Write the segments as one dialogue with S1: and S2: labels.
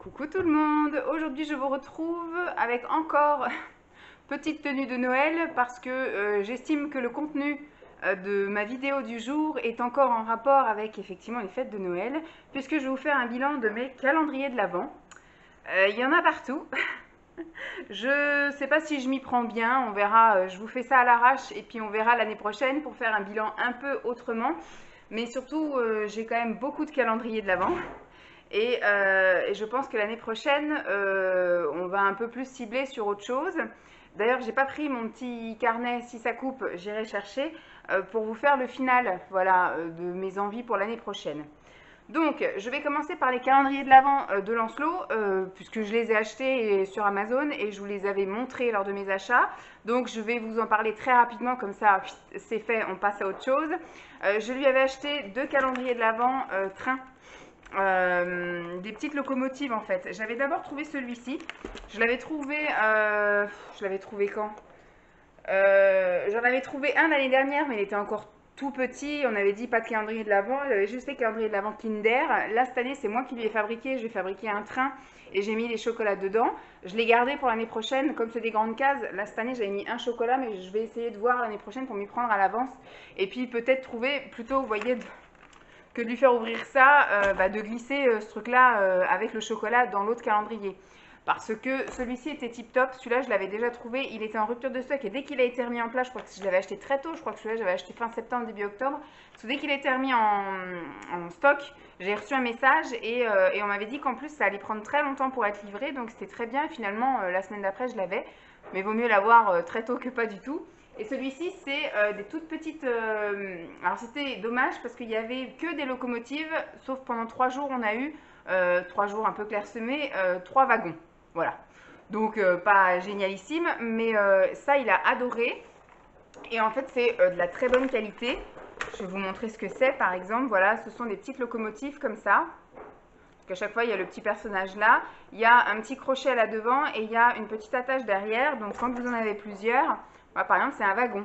S1: Coucou tout le monde, aujourd'hui je vous retrouve avec encore petite tenue de Noël parce que j'estime que le contenu de ma vidéo du jour est encore en rapport avec effectivement les fêtes de Noël puisque je vais vous faire un bilan de mes calendriers de l'Avent. Il y en a partout. Je sais pas si je m'y prends bien, on verra, je vous fais ça à l'arrache et puis on verra l'année prochaine pour faire un bilan un peu autrement. Mais surtout, j'ai quand même beaucoup de calendriers de l'Avent. Et je pense que l'année prochaine, on va un peu plus cibler sur autre chose. D'ailleurs, j'ai pas pris mon petit carnet, si ça coupe, j'irai chercher pour vous faire le final, voilà, de mes envies pour l'année prochaine. Donc, je vais commencer par les calendriers de l'Avent de Lancelot, puisque je les ai achetés sur Amazon et je vous les avais montrés lors de mes achats. Donc, je vais vous en parler très rapidement, comme ça, c'est fait, on passe à autre chose. Je lui avais acheté 2 calendriers de l'Avent train. Des petites locomotives en fait. J'avais d'abord trouvé celui-ci. Je l'avais trouvé quand j'en avais trouvé un l'année dernière, mais il était encore tout petit. On avait dit pas de calendrier de l'Avent. Il avait juste les calendriers de l'Avent Kinder. Là, cette année, c'est moi qui lui ai fabriqué. J'ai fabriqué un train et j'ai mis les chocolats dedans. Je l'ai gardé pour l'année prochaine. Comme c'est des grandes cases, là, cette année, j'avais mis un chocolat, mais je vais essayer de voir l'année prochaine pour m'y prendre à l'avance. Et puis, peut-être trouver plutôt, vous voyez, que de lui faire ouvrir ça, de glisser ce truc-là avec le chocolat dans l'autre calendrier. Parce que celui-ci était tip top, celui-là je l'avais déjà trouvé, il était en rupture de stock et dès qu'il a été remis en place, je crois que je l'avais acheté très tôt, je crois que celui-là j'avais acheté fin septembre, début octobre, parce que dès qu'il a été remis en stock, j'ai reçu un message et on m'avait dit qu'en plus ça allait prendre très longtemps pour être livré, donc c'était très bien et finalement la semaine d'après je l'avais, mais vaut mieux l'avoir très tôt que pas du tout. Et celui-ci, c'est des toutes petites... alors c'était dommage parce qu'il n'y avait que des locomotives, sauf pendant 3 jours, on a eu, 3 jours un peu clairsemés, 3 wagons. Voilà. Donc pas génialissime, mais ça, il a adoré. Et en fait, c'est de la très bonne qualité. Je vais vous montrer ce que c'est, par exemple. Voilà, ce sont des petites locomotives comme ça. À chaque fois, il y a le petit personnage là. Il y a un petit crochet là devant et il y a une petite attache derrière. Donc quand vous en avez plusieurs... Voilà, par exemple, c'est un wagon,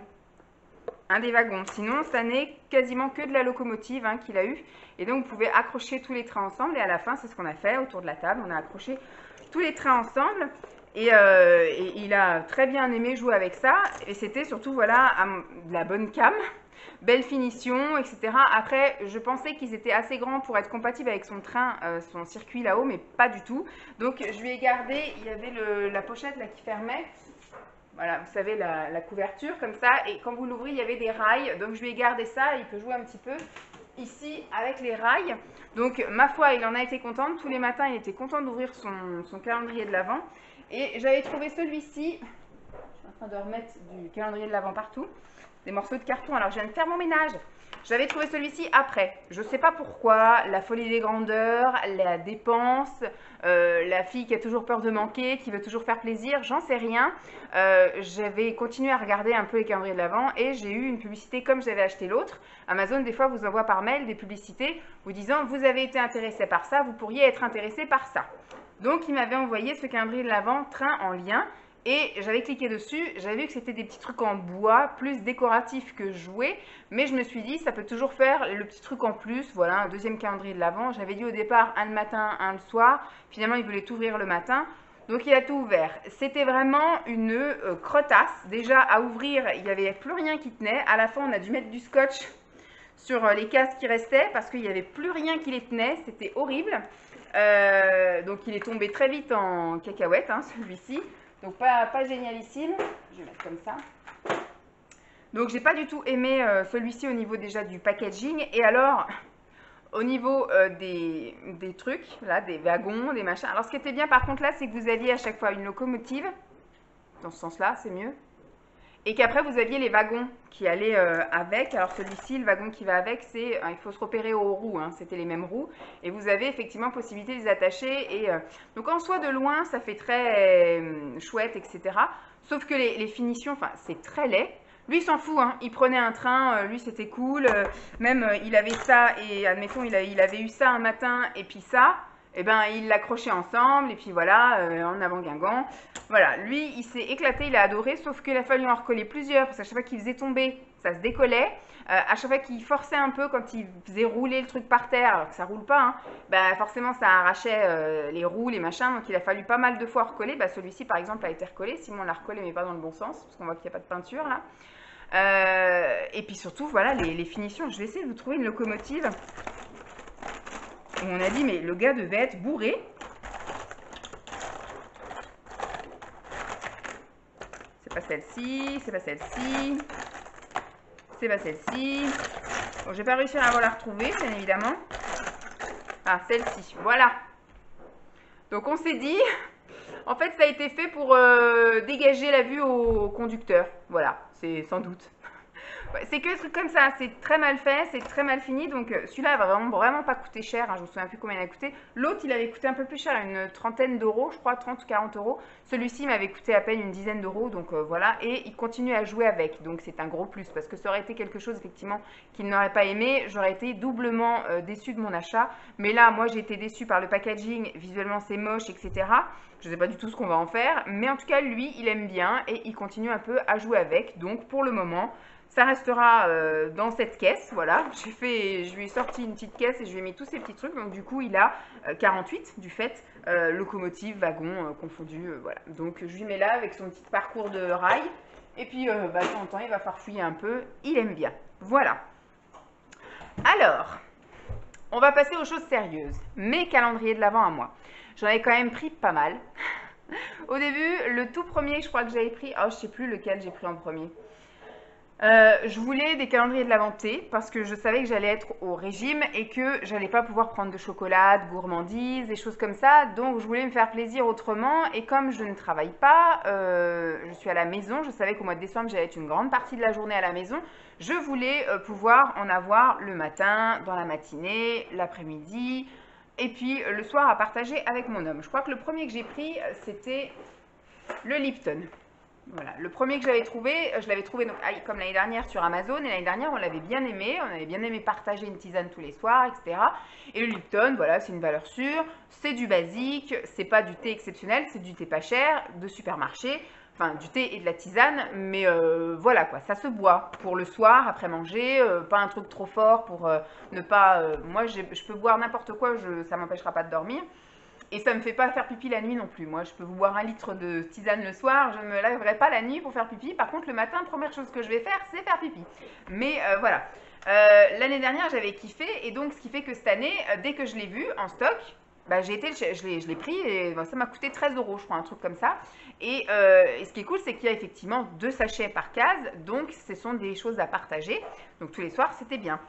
S1: un des wagons. Sinon, ça n'est quasiment que de la locomotive qu'il a eu. Et donc, vous pouvez accrocher tous les trains ensemble. Et à la fin, c'est ce qu'on a fait autour de la table. On a accroché tous les trains ensemble. Et il a très bien aimé jouer avec ça. Et c'était surtout, voilà, de la bonne cam, belle finition, etc. Après, je pensais qu'ils étaient assez grands pour être compatibles avec son train, son circuit là-haut, mais pas du tout. Donc, je lui ai gardé, il y avait la pochette là qui fermait. Voilà, vous savez, la couverture comme ça. Et quand vous l'ouvrez, il y avait des rails. Donc, je lui ai gardé ça. Il peut jouer un petit peu ici avec les rails. Donc, ma foi, il en a été content. Tous les matins, il était content d'ouvrir son calendrier de l'Avent. Et j'avais trouvé celui-ci. Je suis en train de remettre du calendrier de l'Avent partout. Des morceaux de carton. Alors, je viens de faire mon ménage. J'avais trouvé celui-ci après. Je ne sais pas pourquoi. La folie des grandeurs, la dépense, la fille qui a toujours peur de manquer, qui veut toujours faire plaisir, j'en sais rien. J'avais continué à regarder un peu les calendriers de l'Avent et j'ai eu une publicité comme j'avais acheté l'autre. Amazon, des fois, vous envoie par mail des publicités vous disant « Vous avez été intéressé par ça, vous pourriez être intéressé par ça ». Donc, il m'avait envoyé ce calendrier de l'Avent train en lien. Et j'avais cliqué dessus, j'avais vu que c'était des petits trucs en bois, plus décoratifs que jouets, mais je me suis dit, ça peut toujours faire le petit truc en plus, voilà, un deuxième calendrier de l'Avent. J'avais dit au départ un le matin, un le soir, finalement il voulait tout ouvrir le matin, donc il a tout ouvert. C'était vraiment une crotasse, déjà à ouvrir, il n'y avait plus rien qui tenait, à la fin on a dû mettre du scotch sur les cases qui restaient, parce qu'il n'y avait plus rien qui les tenait, c'était horrible. Donc il est tombé très vite en cacahuète, celui-ci. Donc pas génialissime, je vais mettre comme ça. Donc j'ai pas du tout aimé celui-ci au niveau déjà du packaging. Et alors, au niveau des trucs, là, des wagons, des machins. Alors ce qui était bien par contre là, c'est que vous aviez à chaque fois une locomotive. Dans ce sens-là, c'est mieux. Et qu'après vous aviez les wagons qui allaient avec. Alors celui-ci, le wagon qui va avec, c'est il faut se repérer aux roues, c'était les mêmes roues. Et vous avez effectivement possibilité de les attacher. Et donc en soi de loin, ça fait très chouette, etc. Sauf que les finitions, enfin c'est très laid. Lui, il s'en fout, il prenait un train, lui c'était cool. Même il avait ça et admettons, il avait eu ça un matin et puis ça. et ben il l'accrochait ensemble, et puis voilà, en avant Guingamp. Voilà, lui, il s'est éclaté, il a adoré, sauf qu'il a fallu en recoller plusieurs, parce qu'à chaque fois qu'il faisait tomber, ça se décollait. À chaque fois qu'il forçait un peu, quand il faisait rouler le truc par terre, alors que ça roule pas, hein, bah forcément ça arrachait les roues, les machins, donc il a fallu pas mal de fois recoller. Bah, celui-ci par exemple a été recollé, Simon l'a recollé mais pas dans le bon sens, parce qu'on voit qu'il n'y a pas de peinture là. Et puis surtout, voilà, les finitions. Je vais essayer de vous trouver une locomotive où on a dit, mais le gars devait être bourré. C'est pas celle-ci, c'est pas celle-ci. C'est pas celle-ci. Bon, je vais pas réussir à la retrouver, bien évidemment. Ah, celle-ci, voilà. Donc on s'est dit, en fait, ça a été fait pour dégager la vue au conducteur. Voilà, c'est sans doute. C'est que des trucs comme ça, c'est très mal fait, c'est très mal fini, donc celui-là va vraiment pas coûté cher, hein, je me souviens plus combien il a coûté. L'autre, il avait coûté un peu plus cher, une trentaine d'euros, je crois, 30 ou 40 euros. Celui-ci m'avait coûté à peine une dizaine d'euros, donc voilà, et il continue à jouer avec, donc c'est un gros plus, parce que ça aurait été quelque chose, effectivement, qu'il n'aurait pas aimé, j'aurais été doublement déçue de mon achat, mais là, moi, j'ai été déçue par le packaging, visuellement, c'est moche, etc. Je ne sais pas du tout ce qu'on va en faire, mais en tout cas, lui, il aime bien, et il continue un peu à jouer avec, donc pour le moment, ça restera dans cette caisse, voilà. Je lui ai sorti une petite caisse et je lui ai mis tous ces petits trucs. Donc du coup, il a 48 du fait, locomotive, wagon, confondu, voilà. Donc je lui mets là avec son petit parcours de rail. Et puis, de temps en temps, il va farfouiller un peu. Il aime bien. Voilà. Alors, on va passer aux choses sérieuses. Mes calendriers de l'Avent à moi. J'en ai quand même pris pas mal. Au début, le tout premier, je crois que j'avais pris... Oh, je sais plus lequel j'ai pris en premier. Je voulais des calendriers de l'Avent thé parce que je savais que j'allais être au régime et que j'allais pas pouvoir prendre de chocolat, de gourmandises, des choses comme ça. Donc je voulais me faire plaisir autrement et comme je ne travaille pas, je suis à la maison. Je savais qu'au mois de décembre j'allais être une grande partie de la journée à la maison. Je voulais pouvoir en avoir le matin, dans la matinée, l'après-midi et puis le soir à partager avec mon homme. Je crois que le premier que j'ai pris c'était le Lipton. Voilà, le premier que j'avais trouvé, je l'avais trouvé donc, comme l'année dernière sur Amazon, et l'année dernière on l'avait bien aimé, on avait bien aimé partager une tisane tous les soirs, etc. Et le Lipton, voilà, c'est une valeur sûre, c'est du basique, c'est pas du thé exceptionnel, c'est du thé pas cher, de supermarché, enfin du thé et de la tisane, mais voilà quoi, ça se boit pour le soir, après manger, pas un truc trop fort pour ne pas... moi je peux boire n'importe quoi, ça m'empêchera pas de dormir. Et ça ne me fait pas faire pipi la nuit non plus. Moi, je peux vous boire 1 litre de tisane le soir, je ne me lèverai pas la nuit pour faire pipi. Par contre, le matin, première chose que je vais faire, c'est faire pipi. Mais voilà. L'année dernière, j'avais kiffé. Et donc, ce qui fait que cette année, dès que je l'ai vu en stock, bah, je l'ai pris et bah, ça m'a coûté 13 euros, je crois, un truc comme ça. Et ce qui est cool, c'est qu'il y a effectivement 2 sachets par case. Donc, ce sont des choses à partager. Donc, tous les soirs, c'était bien.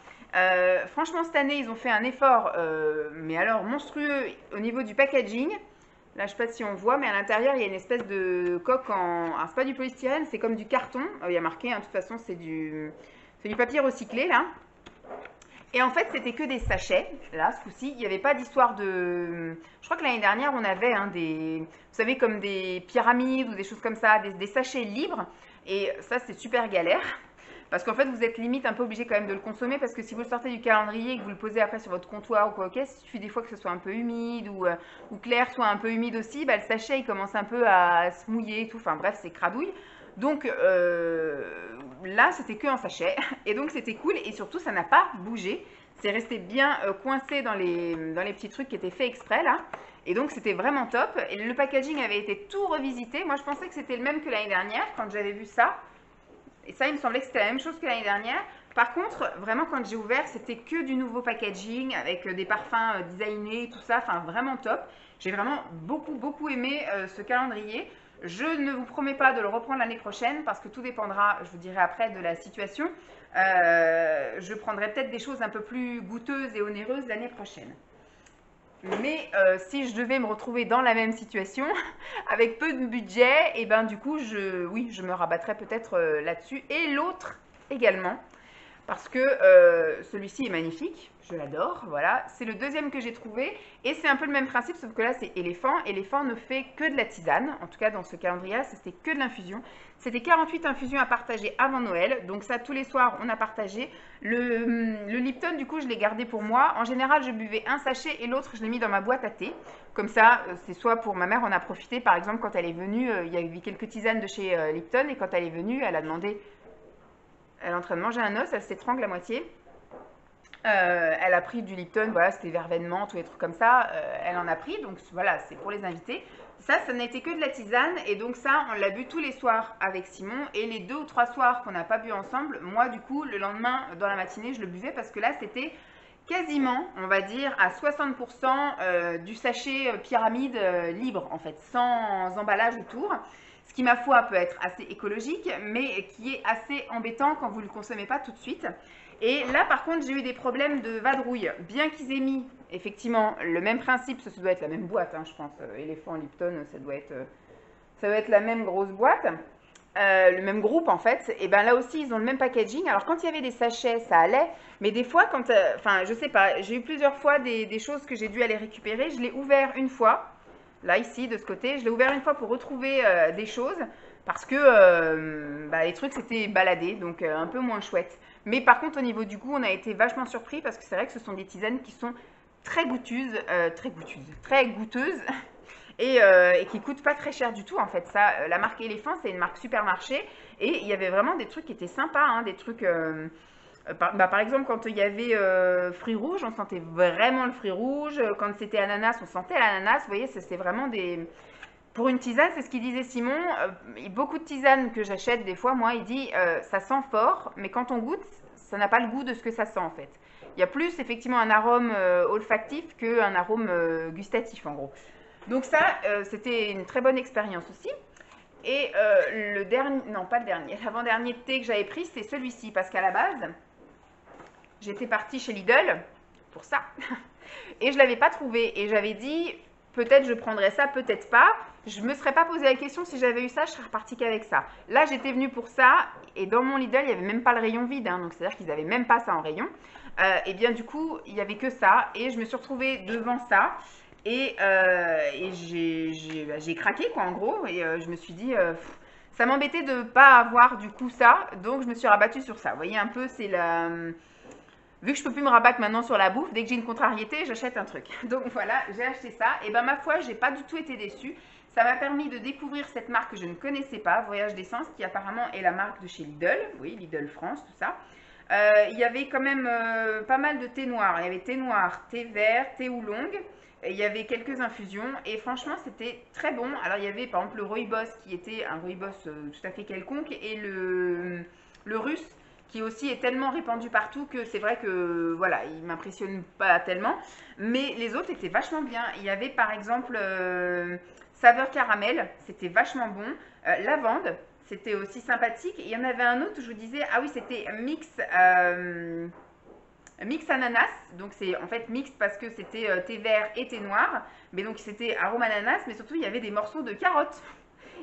S1: Franchement, cette année, ils ont fait un effort, mais alors monstrueux au niveau du packaging. Là, je ne sais pas si on voit, mais à l'intérieur, il y a une espèce de coque en... Alors, c'est pas du polystyrène, c'est comme du carton. Il y a marqué, hein, de toute façon, c'est du papier recyclé, là. Et en fait, c'était que des sachets. Là, ce coup-ci, il n'y avait pas d'histoire de... Je crois que l'année dernière, on avait hein, des... Vous savez, comme des pyramides ou des choses comme ça, des sachets libres. Et ça, c'est super galère. Parce qu'en fait, vous êtes limite un peu obligé quand même de le consommer parce que si vous le sortez du calendrier et que vous le posez après sur votre comptoir ou quoi, ok, il suffit des fois que ce soit un peu humide ou que l'air soit un peu humide aussi, bah, le sachet il commence un peu à se mouiller et tout. Enfin bref, c'est cradouille. Donc là, c'était que un sachet et donc c'était cool et surtout ça n'a pas bougé. C'est resté bien coincé dans les petits trucs qui étaient faits exprès là. Et donc c'était vraiment top. Et le packaging avait été tout revisité. Moi, je pensais que c'était le même que l'année dernière quand j'avais vu ça. Et ça, il me semblait que c'était la même chose que l'année dernière. Par contre, vraiment, quand j'ai ouvert, c'était que du nouveau packaging avec des parfums designés, tout ça. Enfin, vraiment top. J'ai vraiment beaucoup aimé ce calendrier. Je ne vous promets pas de le reprendre l'année prochaine parce que tout dépendra, je vous dirai après, de la situation. Je prendrai peut-être des choses un peu plus goûteuses et onéreuses l'année prochaine. Mais si je devais me retrouver dans la même situation, avec peu de budget, et ben du coup, oui, je me rabattrais peut-être là-dessus. Et l'autre également, parce que celui-ci est magnifique, je l'adore, voilà. C'est le deuxième que j'ai trouvé, et c'est un peu le même principe, sauf que là c'est éléphant. Éléphant ne fait que de la tisane, en tout cas dans ce calendrier, c'était que de l'infusion. C'était 48 infusions à partager avant Noël, donc ça tous les soirs on a partagé. Le Lipton, du coup, je l'ai gardé pour moi. En général, je buvais un sachet et l'autre, je l'ai mis dans ma boîte à thé. Comme ça, c'est soit pour ma mère, on a profité, par exemple, quand elle est venue, il y avait quelques tisanes de chez Lipton, et quand elle est venue, elle a demandé, elle est en train de manger un os, elle s'étrangle à moitié. Elle a pris du Lipton, voilà, c'était verveinement, tous les trucs comme ça. Elle en a pris, donc voilà, c'est pour les invités. Ça n'a été que de la tisane, et donc ça, on l'a bu tous les soirs avec Simon. Et les 2 ou 3 soirs qu'on n'a pas bu ensemble, moi, du coup, le lendemain, dans la matinée, je le buvais parce que là, c'était quasiment, on va dire, à 60% du sachet pyramide libre, en fait, sans emballage autour. Ce qui, ma foi, peut être assez écologique, mais qui est assez embêtant quand vous ne le consommez pas tout de suite. Et là, par contre, j'ai eu des problèmes de vadrouille. Bien qu'ils aient mis, effectivement, le même principe, ça doit être la même boîte, hein, je pense. Éléphant, Lipton, ça doit être la même grosse boîte. Le même groupe en fait, et ben là aussi ils ont le même packaging. Alors quand il y avait des sachets, ça allait, mais des fois quand, enfin je sais pas, j'ai eu plusieurs fois des choses que j'ai dû aller récupérer. Je l'ai ouvert une fois, là ici de ce côté, je l'ai ouvert une fois pour retrouver des choses parce que les trucs s'étaient baladés, donc un peu moins chouette. Mais par contre au niveau du goût, on a été vachement surpris parce que c'est vrai que ce sont des tisanes qui sont très goûteuses, très goûteuses. Et qui coûte pas très cher du tout en fait. Ça, la marque Éléphant, c'est une marque supermarché, et il y avait vraiment des trucs qui étaient sympas, hein, des trucs. Par exemple, quand il y avait fruits rouges, on sentait vraiment le fruit rouge. Quand c'était ananas, on sentait l'ananas. Vous voyez, c'est vraiment des. Pour une tisane, c'est ce qu'il disait Simon. Beaucoup de tisanes que j'achète des fois, moi, il dit ça sent fort, mais quand on goûte, ça n'a pas le goût de ce que ça sent en fait. Il y a plus effectivement un arôme olfactif qu'un arôme gustatif en gros. Donc ça, c'était une très bonne expérience aussi. Et le dernier, non pas le dernier, l'avant-dernier thé que j'avais pris, c'est celui-ci. Parce qu'à la base, j'étais partie chez Lidl pour ça. Et je ne l'avais pas trouvé. Et j'avais dit, peut-être je prendrais ça, peut-être pas. Je ne me serais pas posé la question, si j'avais eu ça, je serais repartie qu'avec ça. Là, j'étais venue pour ça. Et dans mon Lidl, il n'y avait même pas le rayon vide. Hein, donc c'est-à-dire qu'ils n'avaient même pas ça en rayon. Et bien du coup, il n'y avait que ça. Et je me suis retrouvée devant ça. Et j'ai craqué, quoi, en gros. Et je me suis dit, ça m'embêtait de ne pas avoir du coup ça. Donc, je me suis rabattue sur ça. Vous voyez, un peu, c'est la. Vu que je ne peux plus me rabattre maintenant sur la bouffe, dès que j'ai une contrariété, j'achète un truc. Donc, voilà, j'ai acheté ça. Et ben, ma foi, j'ai pas du tout été déçue. Ça m'a permis de découvrir cette marque que je ne connaissais pas, Voyage d'essence, qui apparemment est la marque de chez Lidl. Oui, Lidl France, tout ça. Il y avait quand même pas mal de thé noir. Il y avait thé noir, thé vert, thé oolong. Il y avait quelques infusions et franchement c'était très bon. Alors il y avait par exemple le rooibos qui était un rooibos tout à fait quelconque, et le russe qui aussi est tellement répandu partout que c'est vrai que voilà, il m'impressionne pas tellement. Mais les autres étaient vachement bien. Il y avait par exemple saveur caramel, c'était vachement bon. Lavande, c'était aussi sympathique. Et il y en avait un autre où je vous disais, ah oui, c'était mix ananas, donc c'est en fait mix parce que c'était thé vert et thé noir, mais donc c'était arôme ananas, mais surtout il y avait des morceaux de carottes.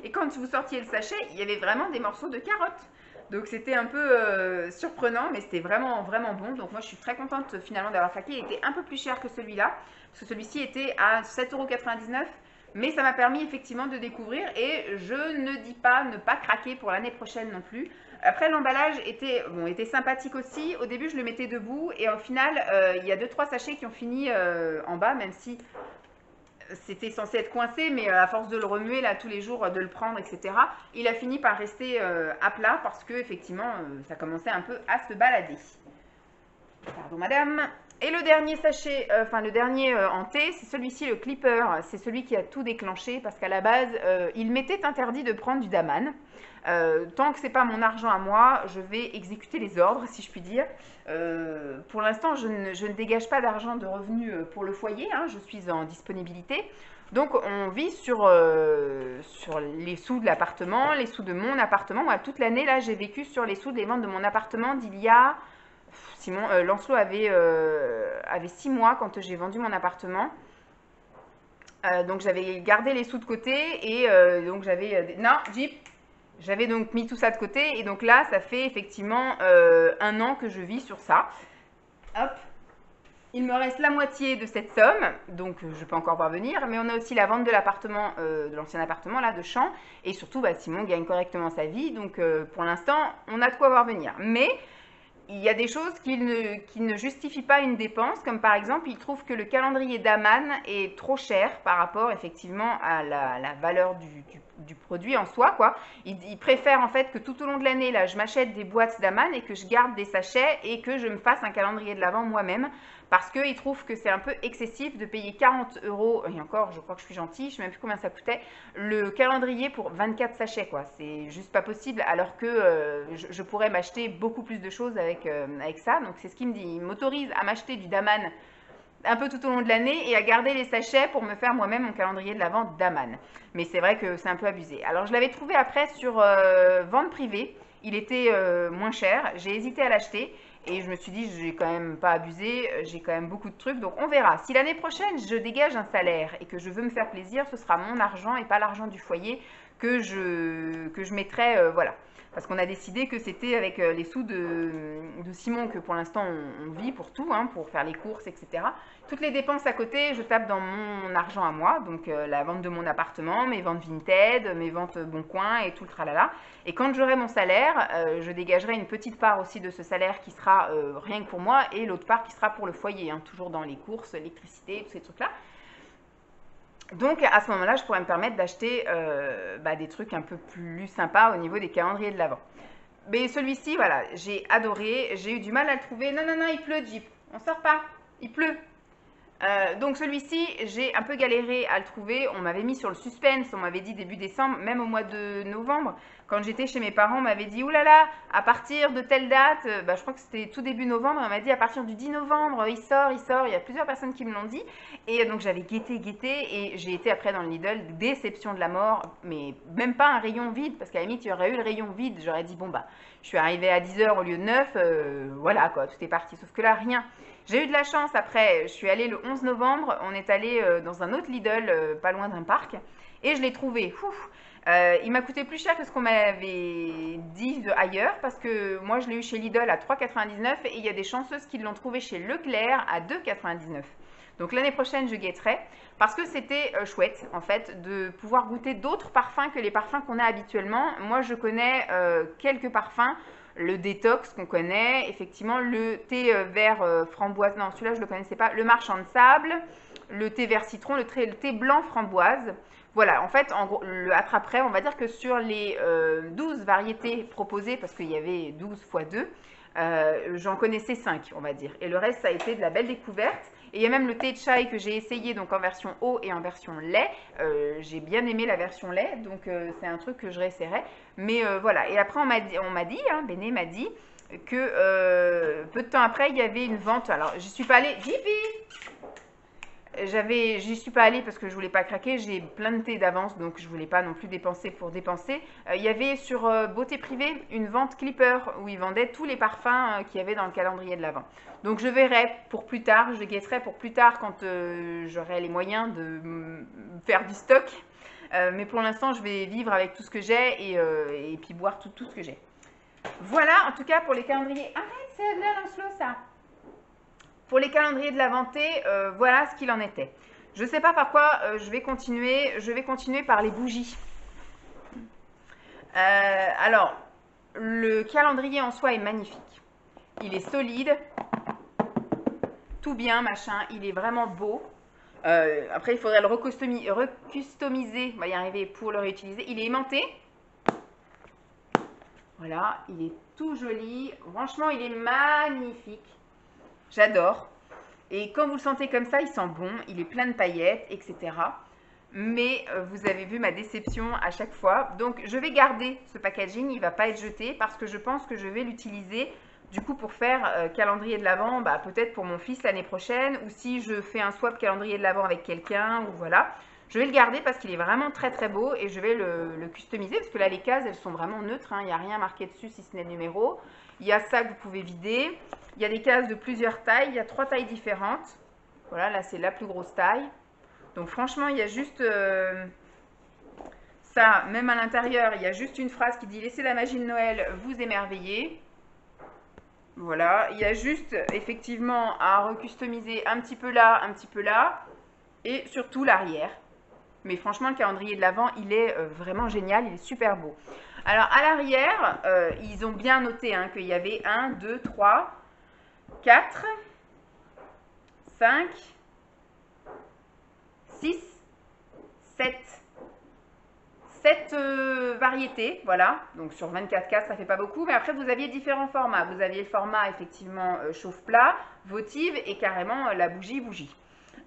S1: Et quand vous sortiez le sachet, il y avait vraiment des morceaux de carottes. Donc c'était un peu surprenant, mais c'était vraiment vraiment bon. Donc moi je suis très contente finalement d'avoir craqué. Il était un peu plus cher que celui-là, parce que celui-ci était à 7,99 €. Mais ça m'a permis effectivement de découvrir, et je ne dis pas ne pas craquer pour l'année prochaine non plus. Après, l'emballage était sympathique aussi. Au début, je le mettais debout, et au final, il y a 2-3 sachets qui ont fini en bas, même si c'était censé être coincé, mais à force de le remuer là tous les jours, de le prendre, etc., il a fini par rester à plat parce que effectivement, ça commençait un peu à se balader. Pardon, madame. Et le dernier sachet, le dernier en thé, c'est celui-ci, le Clipper. C'est celui qui a tout déclenché parce qu'à la base, il m'était interdit de prendre du Daman. Tant que c'est pas mon argent à moi, je vais exécuter les ordres, si je puis dire. Pour l'instant, je ne dégage pas d'argent de revenus pour le foyer. Hein, je suis en disponibilité. Donc, on vit sur les sous de l'appartement, les sous de mon appartement. Moi, toute l'année, là, j'ai vécu sur les sous des ventes de mon appartement d'il y a... Simon, Lancelot avait 6 mois quand j'ai vendu mon appartement. Donc j'avais gardé les sous de côté, et donc j'avais... non, Jeep, J'avais donc mis tout ça de côté et donc là, ça fait effectivement 1 an que je vis sur ça. Hop, il me reste la moitié de cette somme, donc je peux encore voir venir, mais on a aussi la vente de l'appartement, de l'ancien appartement là, de Champs, et surtout Simon gagne correctement sa vie, donc pour l'instant, on a de quoi voir venir. Mais il y a des choses qui ne justifient pas une dépense, comme par exemple, il trouve que le calendrier d'Aman est trop cher par rapport effectivement à la valeur du produit en soi, quoi. Il préfère en fait que tout au long de l'année, là, je m'achète des boîtes d'Aman et que je garde des sachets et que je me fasse un calendrier de l'Avent moi-même, parce qu'il trouve que c'est un peu excessif de payer 40 €, et encore, je crois que je suis gentille, je ne sais même plus combien ça coûtait, le calendrier pour 24 sachets, quoi. C'est juste pas possible, alors que je pourrais m'acheter beaucoup plus de choses avec ça. Donc c'est ce qu'il me dit. Il m'autorise à m'acheter du Daman un peu tout au long de l'année et à garder les sachets pour me faire moi-même mon calendrier de l'Avent d'Aman. Mais c'est vrai que c'est un peu abusé. Alors je l'avais trouvé après sur vente privée. Il était moins cher. J'ai hésité à l'acheter. Et je me suis dit, j'ai quand même pas abusé, j'ai quand même beaucoup de trucs, donc on verra. Si l'année prochaine, je dégage un salaire et que je veux me faire plaisir, ce sera mon argent et pas l'argent du foyer que je mettrai, voilà. Parce qu'on a décidé que c'était avec les sous de Simon que pour l'instant on vit pour tout, hein, pour faire les courses, etc. Toutes les dépenses à côté, je tape dans mon argent à moi, donc la vente de mon appartement, mes ventes Vinted, mes ventes Bon Coin et tout le tralala. Et quand j'aurai mon salaire, je dégagerai une petite part aussi de ce salaire qui sera rien que pour moi et l'autre part qui sera pour le foyer, hein, toujours dans les courses, l'électricité, tous ces trucs-là. Donc à ce moment-là, je pourrais me permettre d'acheter des trucs un peu plus sympas au niveau des calendriers de l'Avent. Mais celui-ci, voilà, j'ai adoré. J'ai eu du mal à le trouver. Non, non, non, il pleut, Jeep. On sort pas. Il pleut. Donc celui-ci, j'ai un peu galéré à le trouver. On m'avait mis sur le suspense, on m'avait dit début décembre, même au mois de novembre. Quand j'étais chez mes parents, on m'avait dit, oulala, à partir de telle date, je crois que c'était tout début novembre, on m'a dit à partir du 10 novembre, il sort. Il y a plusieurs personnes qui me l'ont dit. Et donc j'avais guetté, et j'ai été après dans le Lidl, déception de la mort, mais même pas un rayon vide, parce qu'à la limite, il y aurait eu le rayon vide. J'aurais dit, bon bah, je suis arrivée à 10 h au lieu de 9, voilà quoi, tout est parti. Sauf que là, rien. J'ai eu de la chance après, je suis allée le 11 novembre, on est allé dans un autre Lidl, pas loin d'un parc, et je l'ai trouvé. Il m'a coûté plus cher que ce qu'on m'avait dit ailleurs, parce que moi je l'ai eu chez Lidl à 3,99 et il y a des chanceuses qui l'ont trouvé chez Leclerc à 2,99. Donc l'année prochaine je guetterai, parce que c'était chouette en fait de pouvoir goûter d'autres parfums que les parfums qu'on a habituellement. Moi je connais quelques parfums. Le détox qu'on connaît, effectivement le thé vert framboise, non celui-là je ne le connaissais pas, le marchand de sable, le thé vert citron, le thé blanc framboise. Voilà, en fait, en gros, le attrape-près, on va dire que sur les 12 variétés proposées, parce qu'il y avait 12 x 2, j'en connaissais 5, on va dire. Et le reste, ça a été de la belle découverte. Et il y a même le thé de chai que j'ai essayé donc en version eau et en version lait. J'ai bien aimé la version lait, donc c'est un truc que je réessayerai. Mais voilà, et après on m'a dit, hein, Béné m'a dit que peu de temps après, il y avait une vente. Alors, j'y suis pas allée. J'y suis pas allée parce que je voulais pas craquer, j'ai plein de thé d'avance donc je voulais pas non plus dépenser pour dépenser. Il y avait sur Beauté Privée une vente Clipper où ils vendaient tous les parfums qu'il y avait dans le calendrier de l'Avent. Donc je verrai pour plus tard, je guetterai pour plus tard quand j'aurai les moyens de faire du stock. Mais pour l'instant je vais vivre avec tout ce que j'ai et puis boire tout ce que j'ai. Voilà en tout cas pour les calendriers. Arrête, c'est bien dans le slow ça. Pour les calendriers de l'Avent, voilà ce qu'il en était. Je ne sais pas par quoi je vais continuer. Je vais continuer par les bougies. Alors, le calendrier en soi est magnifique. Il est solide. Tout bien, machin. Il est vraiment beau. Après, il faudrait le recustomiser. On va y arriver pour le réutiliser. Il est aimanté. Voilà, il est tout joli. Franchement, il est magnifique. J'adore. Et quand vous le sentez comme ça, il sent bon, il est plein de paillettes, etc. Mais vous avez vu ma déception à chaque fois. Donc je vais garder ce packaging, il ne va pas être jeté parce que je pense que je vais l'utiliser du coup pour faire calendrier de l'Avent, peut-être pour mon fils l'année prochaine, ou si je fais un swap calendrier de l'Avent avec quelqu'un, ou voilà. Je vais le garder parce qu'il est vraiment très très beau et je vais le customiser parce que là les cases elles sont vraiment neutres, hein. Il n'y a rien marqué dessus si ce n'est le numéro. Il y a ça que vous pouvez vider. Il y a des cases de plusieurs tailles, il y a 3 tailles différentes. Voilà, là c'est la plus grosse taille. Donc franchement, il y a juste Ça, même à l'intérieur, il y a juste une phrase qui dit « Laissez la magie de Noël vous émerveiller ». Voilà, il y a juste effectivement à recustomiser un petit peu là, et surtout l'arrière. Mais franchement, le calendrier de l'Avent, il est vraiment génial, il est super beau. Alors à l'arrière, ils ont bien noté hein, qu'il y avait 1, 2, 3, 4, 5, 6, 7. 7 variétés, voilà. Donc sur 24 cases, ça fait pas beaucoup. Mais après, vous aviez différents formats. Vous aviez le format effectivement chauffe-plat, votive et carrément la bougie.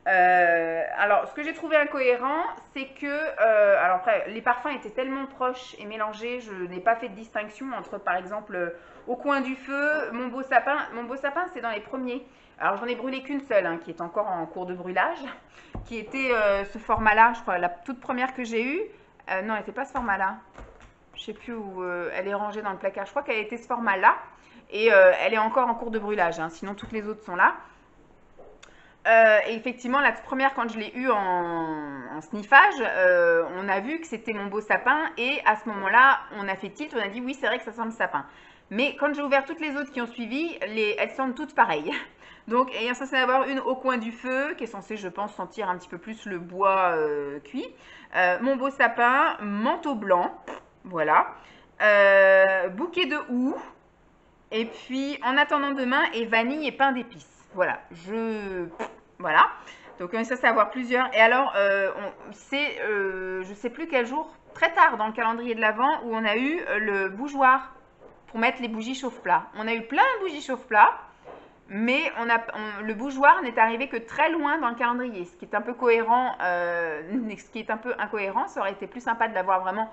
S1: Alors, ce que j'ai trouvé incohérent, c'est que, alors après, les parfums étaient tellement proches et mélangés, je n'ai pas fait de distinction entre, par exemple, au coin du feu, mon beau sapin. Mon beau sapin, c'est dans les premiers. Alors, j'en ai brûlé qu'une seule, hein, qui est encore en cours de brûlage, qui était ce format-là, je crois, la toute première que j'ai eue. Non, elle n'était pas ce format-là. Je ne sais plus où elle est rangée dans le placard. Je crois qu'elle était ce format-là. Et elle est encore en cours de brûlage, hein, sinon toutes les autres sont là. Et effectivement, la toute première, quand je l'ai eue en sniffage, on a vu que c'était mon beau sapin. Et à ce moment-là, on a fait tilt, on a dit oui, c'est vrai que ça sent le sapin. Mais quand j'ai ouvert toutes les autres qui ont suivi, elles sentent toutes pareilles. Donc, il y a censé y avoir une au coin du feu, qui est censée, je pense, sentir un petit peu plus le bois cuit. Mon beau sapin, manteau blanc, voilà. Bouquet de houx. Et puis, en attendant demain, et vanille et pain d'épices. Voilà, voilà. Donc, on est censé avoir plusieurs. Et alors, je ne sais plus quel jour, très tard dans le calendrier de l'Avent, où on a eu le bougeoir pour mettre les bougies chauffe-plat. On a eu plein de bougies chauffe-plat, mais le bougeoir n'est arrivé que très loin dans le calendrier, ce qui est un peu cohérent, ce qui est un peu incohérent. Ça aurait été plus sympa de l'avoir vraiment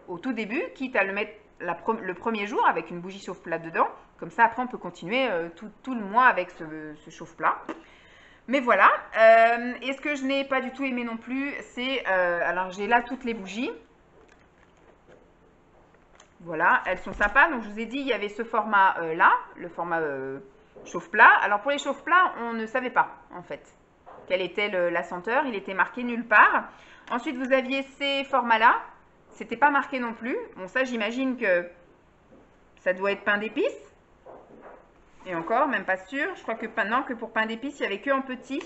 S1: au tout début, quitte à le mettre le premier jour avec une bougie chauffe-plat dedans. Comme ça, après, on peut continuer tout le mois avec ce chauffe-plat. Mais voilà. Et ce que je n'ai pas du tout aimé non plus, c'est... alors, j'ai là toutes les bougies. Voilà, elles sont sympas. Donc, je vous ai dit, il y avait ce format-là, le format chauffe-plat. Alors, pour les chauffe-plats, on ne savait pas, en fait, quelle était la senteur. Il était marqué nulle part. Ensuite, vous aviez ces formats-là. C'était pas marqué non plus. Bon, ça, j'imagine que ça doit être pain d'épices. Et encore, même pas sûr. Je crois que maintenant que pour pain d'épices, il n'y avait que en petit.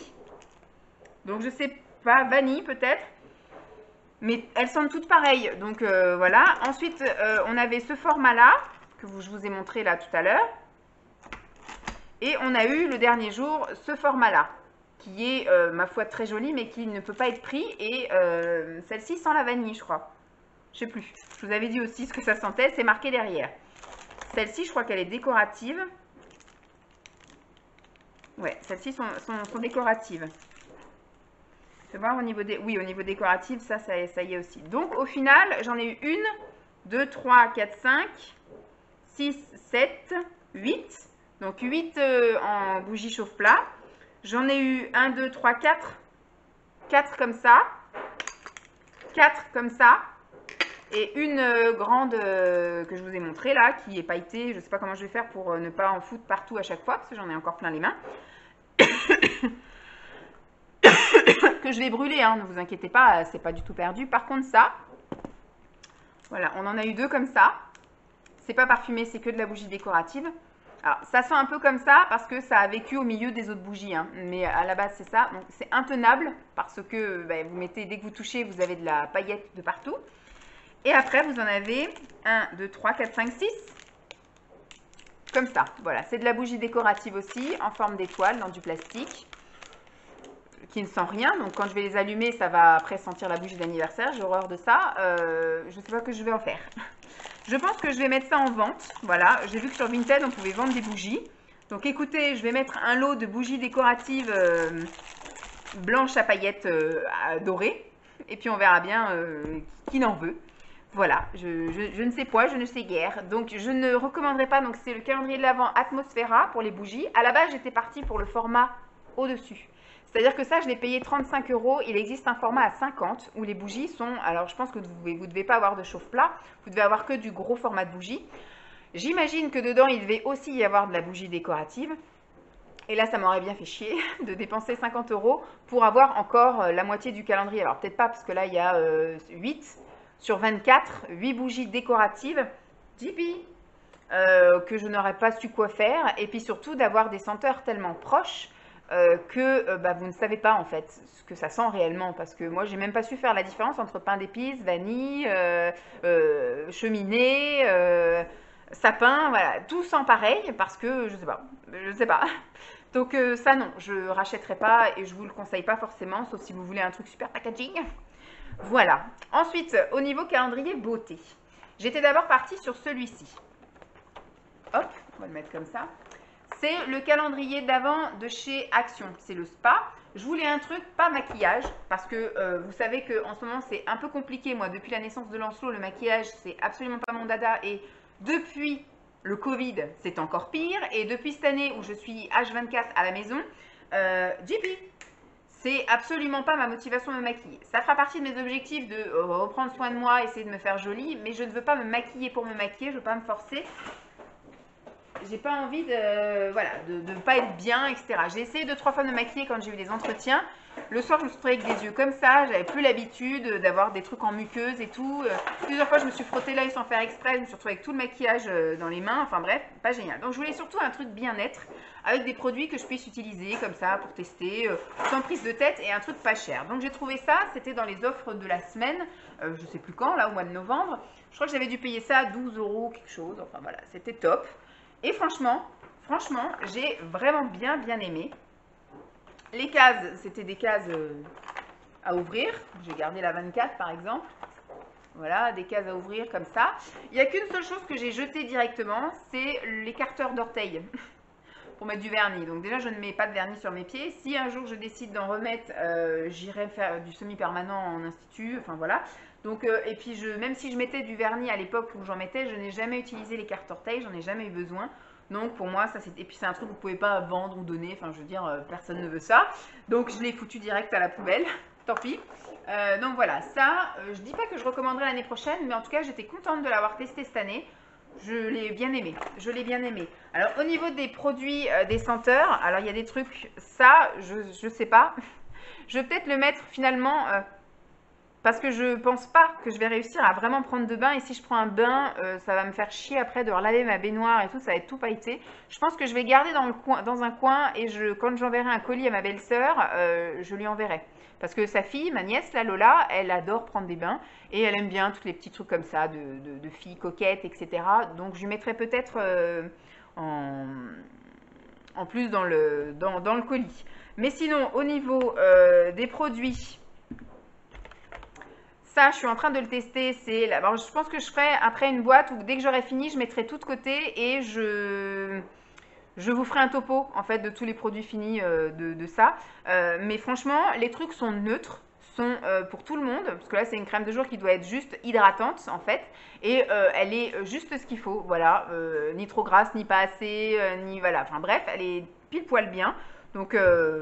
S1: Donc, je sais pas, vanille peut-être. Mais elles sentent toutes pareilles. Donc, voilà. Ensuite, on avait ce format-là, que je vous ai montré là tout à l'heure. Et on a eu le dernier jour ce format-là, qui est, ma foi, très joli, mais qui ne peut pas être pris. Et celle-ci sent la vanille, je crois. Je sais plus. Je vous avais dit aussi ce que ça sentait. C'est marqué derrière. Celle-ci, je crois qu'elle est décorative. Ouais, celles-ci sont décoratives. Je vais voir au niveau des... Oui, au niveau décoratif, ça y est aussi. Donc, au final, j'en ai eu 1, 2, 3, 4, 5, 6, 7, 8. Donc, 8 en bougie chauffe-plat. J'en ai eu 1, 2, 3, 4. 4 comme ça. 4 comme ça. Et une grande que je vous ai montrée là, qui est pailletée. Je ne sais pas comment je vais faire pour ne pas en foutre partout à chaque fois, parce que j'en ai encore plein les mains. Que je vais brûler, hein, ne vous inquiétez pas, c'est pas du tout perdu. Par contre, ça, voilà, on en a eu 2 comme ça. C'est pas parfumé, c'est que de la bougie décorative. Alors, ça sent un peu comme ça parce que ça a vécu au milieu des autres bougies, hein, mais à la base, c'est ça. Donc, c'est intenable parce que vous mettez, dès que vous touchez, vous avez de la paillette de partout. Et après, vous en avez 1, 2, 3, 4, 5, 6. Comme ça. Voilà, c'est de la bougie décorative aussi, en forme d'étoile, dans du plastique, qui ne sent rien. Donc, quand je vais les allumer, ça va après sentir la bougie d'anniversaire. J'ai horreur de ça. Je ne sais pas ce que je vais en faire. Je pense que je vais mettre ça en vente. Voilà, j'ai vu que sur Vinted, on pouvait vendre des bougies. Donc, écoutez, je vais mettre un lot de bougies décoratives blanches à paillettes dorées. Et puis, on verra bien qui n'en veut. Voilà, je ne sais quoi, je ne sais guère. Donc, je ne recommanderais pas. Donc, c'est le calendrier de l'Avent Atmosphera pour les bougies. À la base, j'étais partie pour le format au-dessus. C'est-à-dire que ça, je l'ai payé 35 €. Il existe un format à 50 où les bougies sont... Alors, je pense que vous ne devez pas avoir de chauffe-plat. Vous devez avoir que du gros format de bougie. J'imagine que dedans, il devait aussi y avoir de la bougie décorative. Et là, ça m'aurait bien fait chier de dépenser 50 € pour avoir encore la moitié du calendrier. Alors, peut-être pas, parce que là, il y a 8. sur 24, 8 bougies décoratives, JP, que je n'aurais pas su quoi faire. Et puis surtout d'avoir des senteurs tellement proches que bah, vous ne savez pas en fait ce que ça sent réellement. Parce que moi, j'ai même pas su faire la différence entre pain d'épices, vanille, cheminée, sapin, voilà. Tout sent pareil parce que je sais pas. Je sais pas. Donc ça non, je rachèterai pas et je vous le conseille pas forcément, sauf si vous voulez un truc super packaging. Voilà. Ensuite, au niveau calendrier beauté, j'étais d'abord partie sur celui-ci. Hop, on va le mettre comme ça. C'est le calendrier d'avant de chez Action, c'est le spa. Je voulais un truc pas maquillage parce que vous savez qu'en ce moment c'est un peu compliqué. Moi, depuis la naissance de Lancelot, le maquillage c'est absolument pas mon dada et depuis le Covid, c'est encore pire. Et depuis cette année où je suis H24 à la maison, JP, c'est absolument pas ma motivation de me maquiller. Ça fera partie de mes objectifs de reprendre soin de moi, essayer de me faire jolie, mais je ne veux pas me maquiller pour me maquiller, je ne veux pas me forcer. J'ai pas envie de, voilà, de pas être bien, etc. J'ai essayé 2-3 fois de me maquiller quand j'ai eu des entretiens. Le soir, je me suis retrouvée avec des yeux comme ça. J'avais plus l'habitude d'avoir des trucs en muqueuse et tout. Plusieurs fois, je me suis frotté l'œil sans faire exprès. Je me suis retrouvée avec tout le maquillage dans les mains. Enfin bref, pas génial. Donc, je voulais surtout un truc bien-être avec des produits que je puisse utiliser comme ça pour tester, sans prise de tête et un truc pas cher. Donc, j'ai trouvé ça. C'était dans les offres de la semaine. Je sais plus quand, là, au mois de novembre. Je crois que j'avais dû payer ça 12 € quelque chose. Enfin voilà, c'était top. Et franchement, j'ai vraiment bien aimé. Les cases, c'était des cases à ouvrir. J'ai gardé la 24 par exemple. Voilà, des cases à ouvrir comme ça. Il n'y a qu'une seule chose que j'ai jetée directement, c'est l'écarteur d'orteil pour mettre du vernis. Donc déjà, je ne mets pas de vernis sur mes pieds. Si un jour je décide d'en remettre, j'irai faire du semi-permanent en institut. Enfin voilà. Donc, et puis, même si je mettais du vernis à l'époque où j'en mettais, je n'ai jamais utilisé les cartes orteils, j'en ai jamais eu besoin. Donc, pour moi, ça c'est. Et puis, c'est un truc que vous ne pouvez pas vendre ou donner. Enfin, je veux dire, personne ne veut ça. Donc, je l'ai foutu direct à la poubelle. Tant pis. Donc, voilà. Ça, je dis pas que je recommanderais l'année prochaine, mais en tout cas, j'étais contente de l'avoir testé cette année. Je l'ai bien aimé. Je l'ai bien aimé. Alors, au niveau des produits, des senteurs, alors il y a des trucs, ça, je sais pas. Je vais peut-être le mettre finalement. Parce que je pense pas que je vais réussir à vraiment prendre de bain. Et si je prends un bain, ça va me faire chier après de relaver ma baignoire et tout. Ça va être tout pailleté. Je pense que je vais garder dans un coin. Et quand j'enverrai un colis à ma belle-sœur, je lui enverrai. Parce que sa fille, ma nièce, la Lola, elle adore prendre des bains. Et elle aime bien tous les petits trucs comme ça, de filles coquettes, etc. Donc je lui mettrai peut-être en plus dans le colis. Mais sinon, au niveau des produits... Ça, je suis en train de le tester. Alors, je pense que je ferai après une boîte où dès que j'aurai fini, je mettrai tout de côté et je vous ferai un topo en fait de tous les produits finis de ça. Mais franchement, les trucs sont neutres, sont pour tout le monde. Parce que là, c'est une crème de jour qui doit être juste hydratante en fait. Et elle est juste ce qu'il faut. Voilà, ni trop grasse, ni pas assez, ni voilà. Enfin bref, elle est pile poil bien. Donc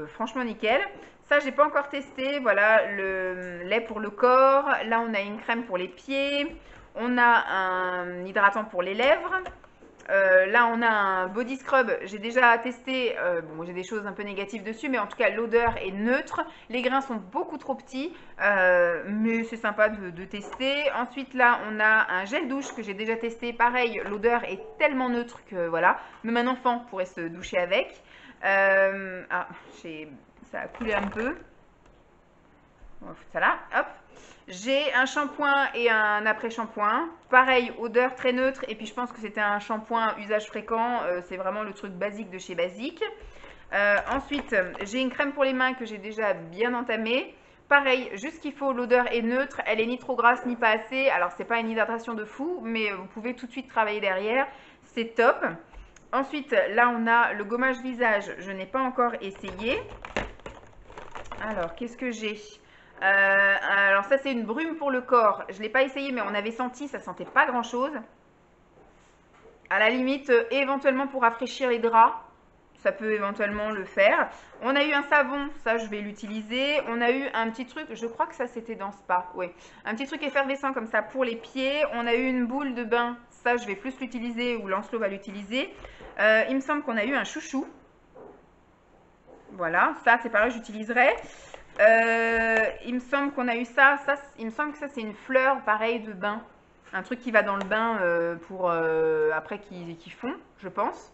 S1: franchement nickel. Ça, j'ai pas encore testé. Voilà, le lait pour le corps. Là, on a une crème pour les pieds. On a un hydratant pour les lèvres. Là, on a un body scrub. J'ai déjà testé. Bon, j'ai des choses un peu négatives dessus, mais en tout cas, l'odeur est neutre. Les grains sont beaucoup trop petits, mais c'est sympa de tester. Ensuite, là, on a un gel douche que j'ai déjà testé. Pareil, l'odeur est tellement neutre que voilà. Même un enfant pourrait se doucher avec. Ça a coulé un peu. On va foutre ça là. Hop. J'ai un shampoing et un après-shampoing. Pareil, odeur très neutre. Et puis je pense que c'était un shampoing usage fréquent. C'est vraiment le truc basique de chez Basique. Ensuite, j'ai une crème pour les mains que j'ai déjà bien entamée. Pareil, juste ce qu'il faut, l'odeur est neutre. Elle est ni trop grasse ni pas assez. Alors, c'est pas une hydratation de fou, mais vous pouvez tout de suite travailler derrière. C'est top. Ensuite, là, on a le gommage visage. Je n'ai pas encore essayé. Alors, qu'est-ce que j'ai? Alors, ça, c'est une brume pour le corps. Je ne l'ai pas essayé, mais on avait senti, ça sentait pas grand-chose. À la limite, éventuellement pour rafraîchir les draps, ça peut éventuellement le faire. On a eu un savon, ça, je vais l'utiliser. On a eu un petit truc, je crois que ça, c'était dans Spa. Oui, un petit truc effervescent comme ça pour les pieds. On a eu une boule de bain. Ça, je vais plus l'utiliser ou Lancelot va l'utiliser. Il me semble qu'on a eu un chouchou. Voilà, ça c'est pareil, j'utiliserai. Il me semble qu'on a eu ça. Il me semble que ça, c'est une fleur, pareil, de bain. Un truc qui va dans le bain pour après qui fond, je pense.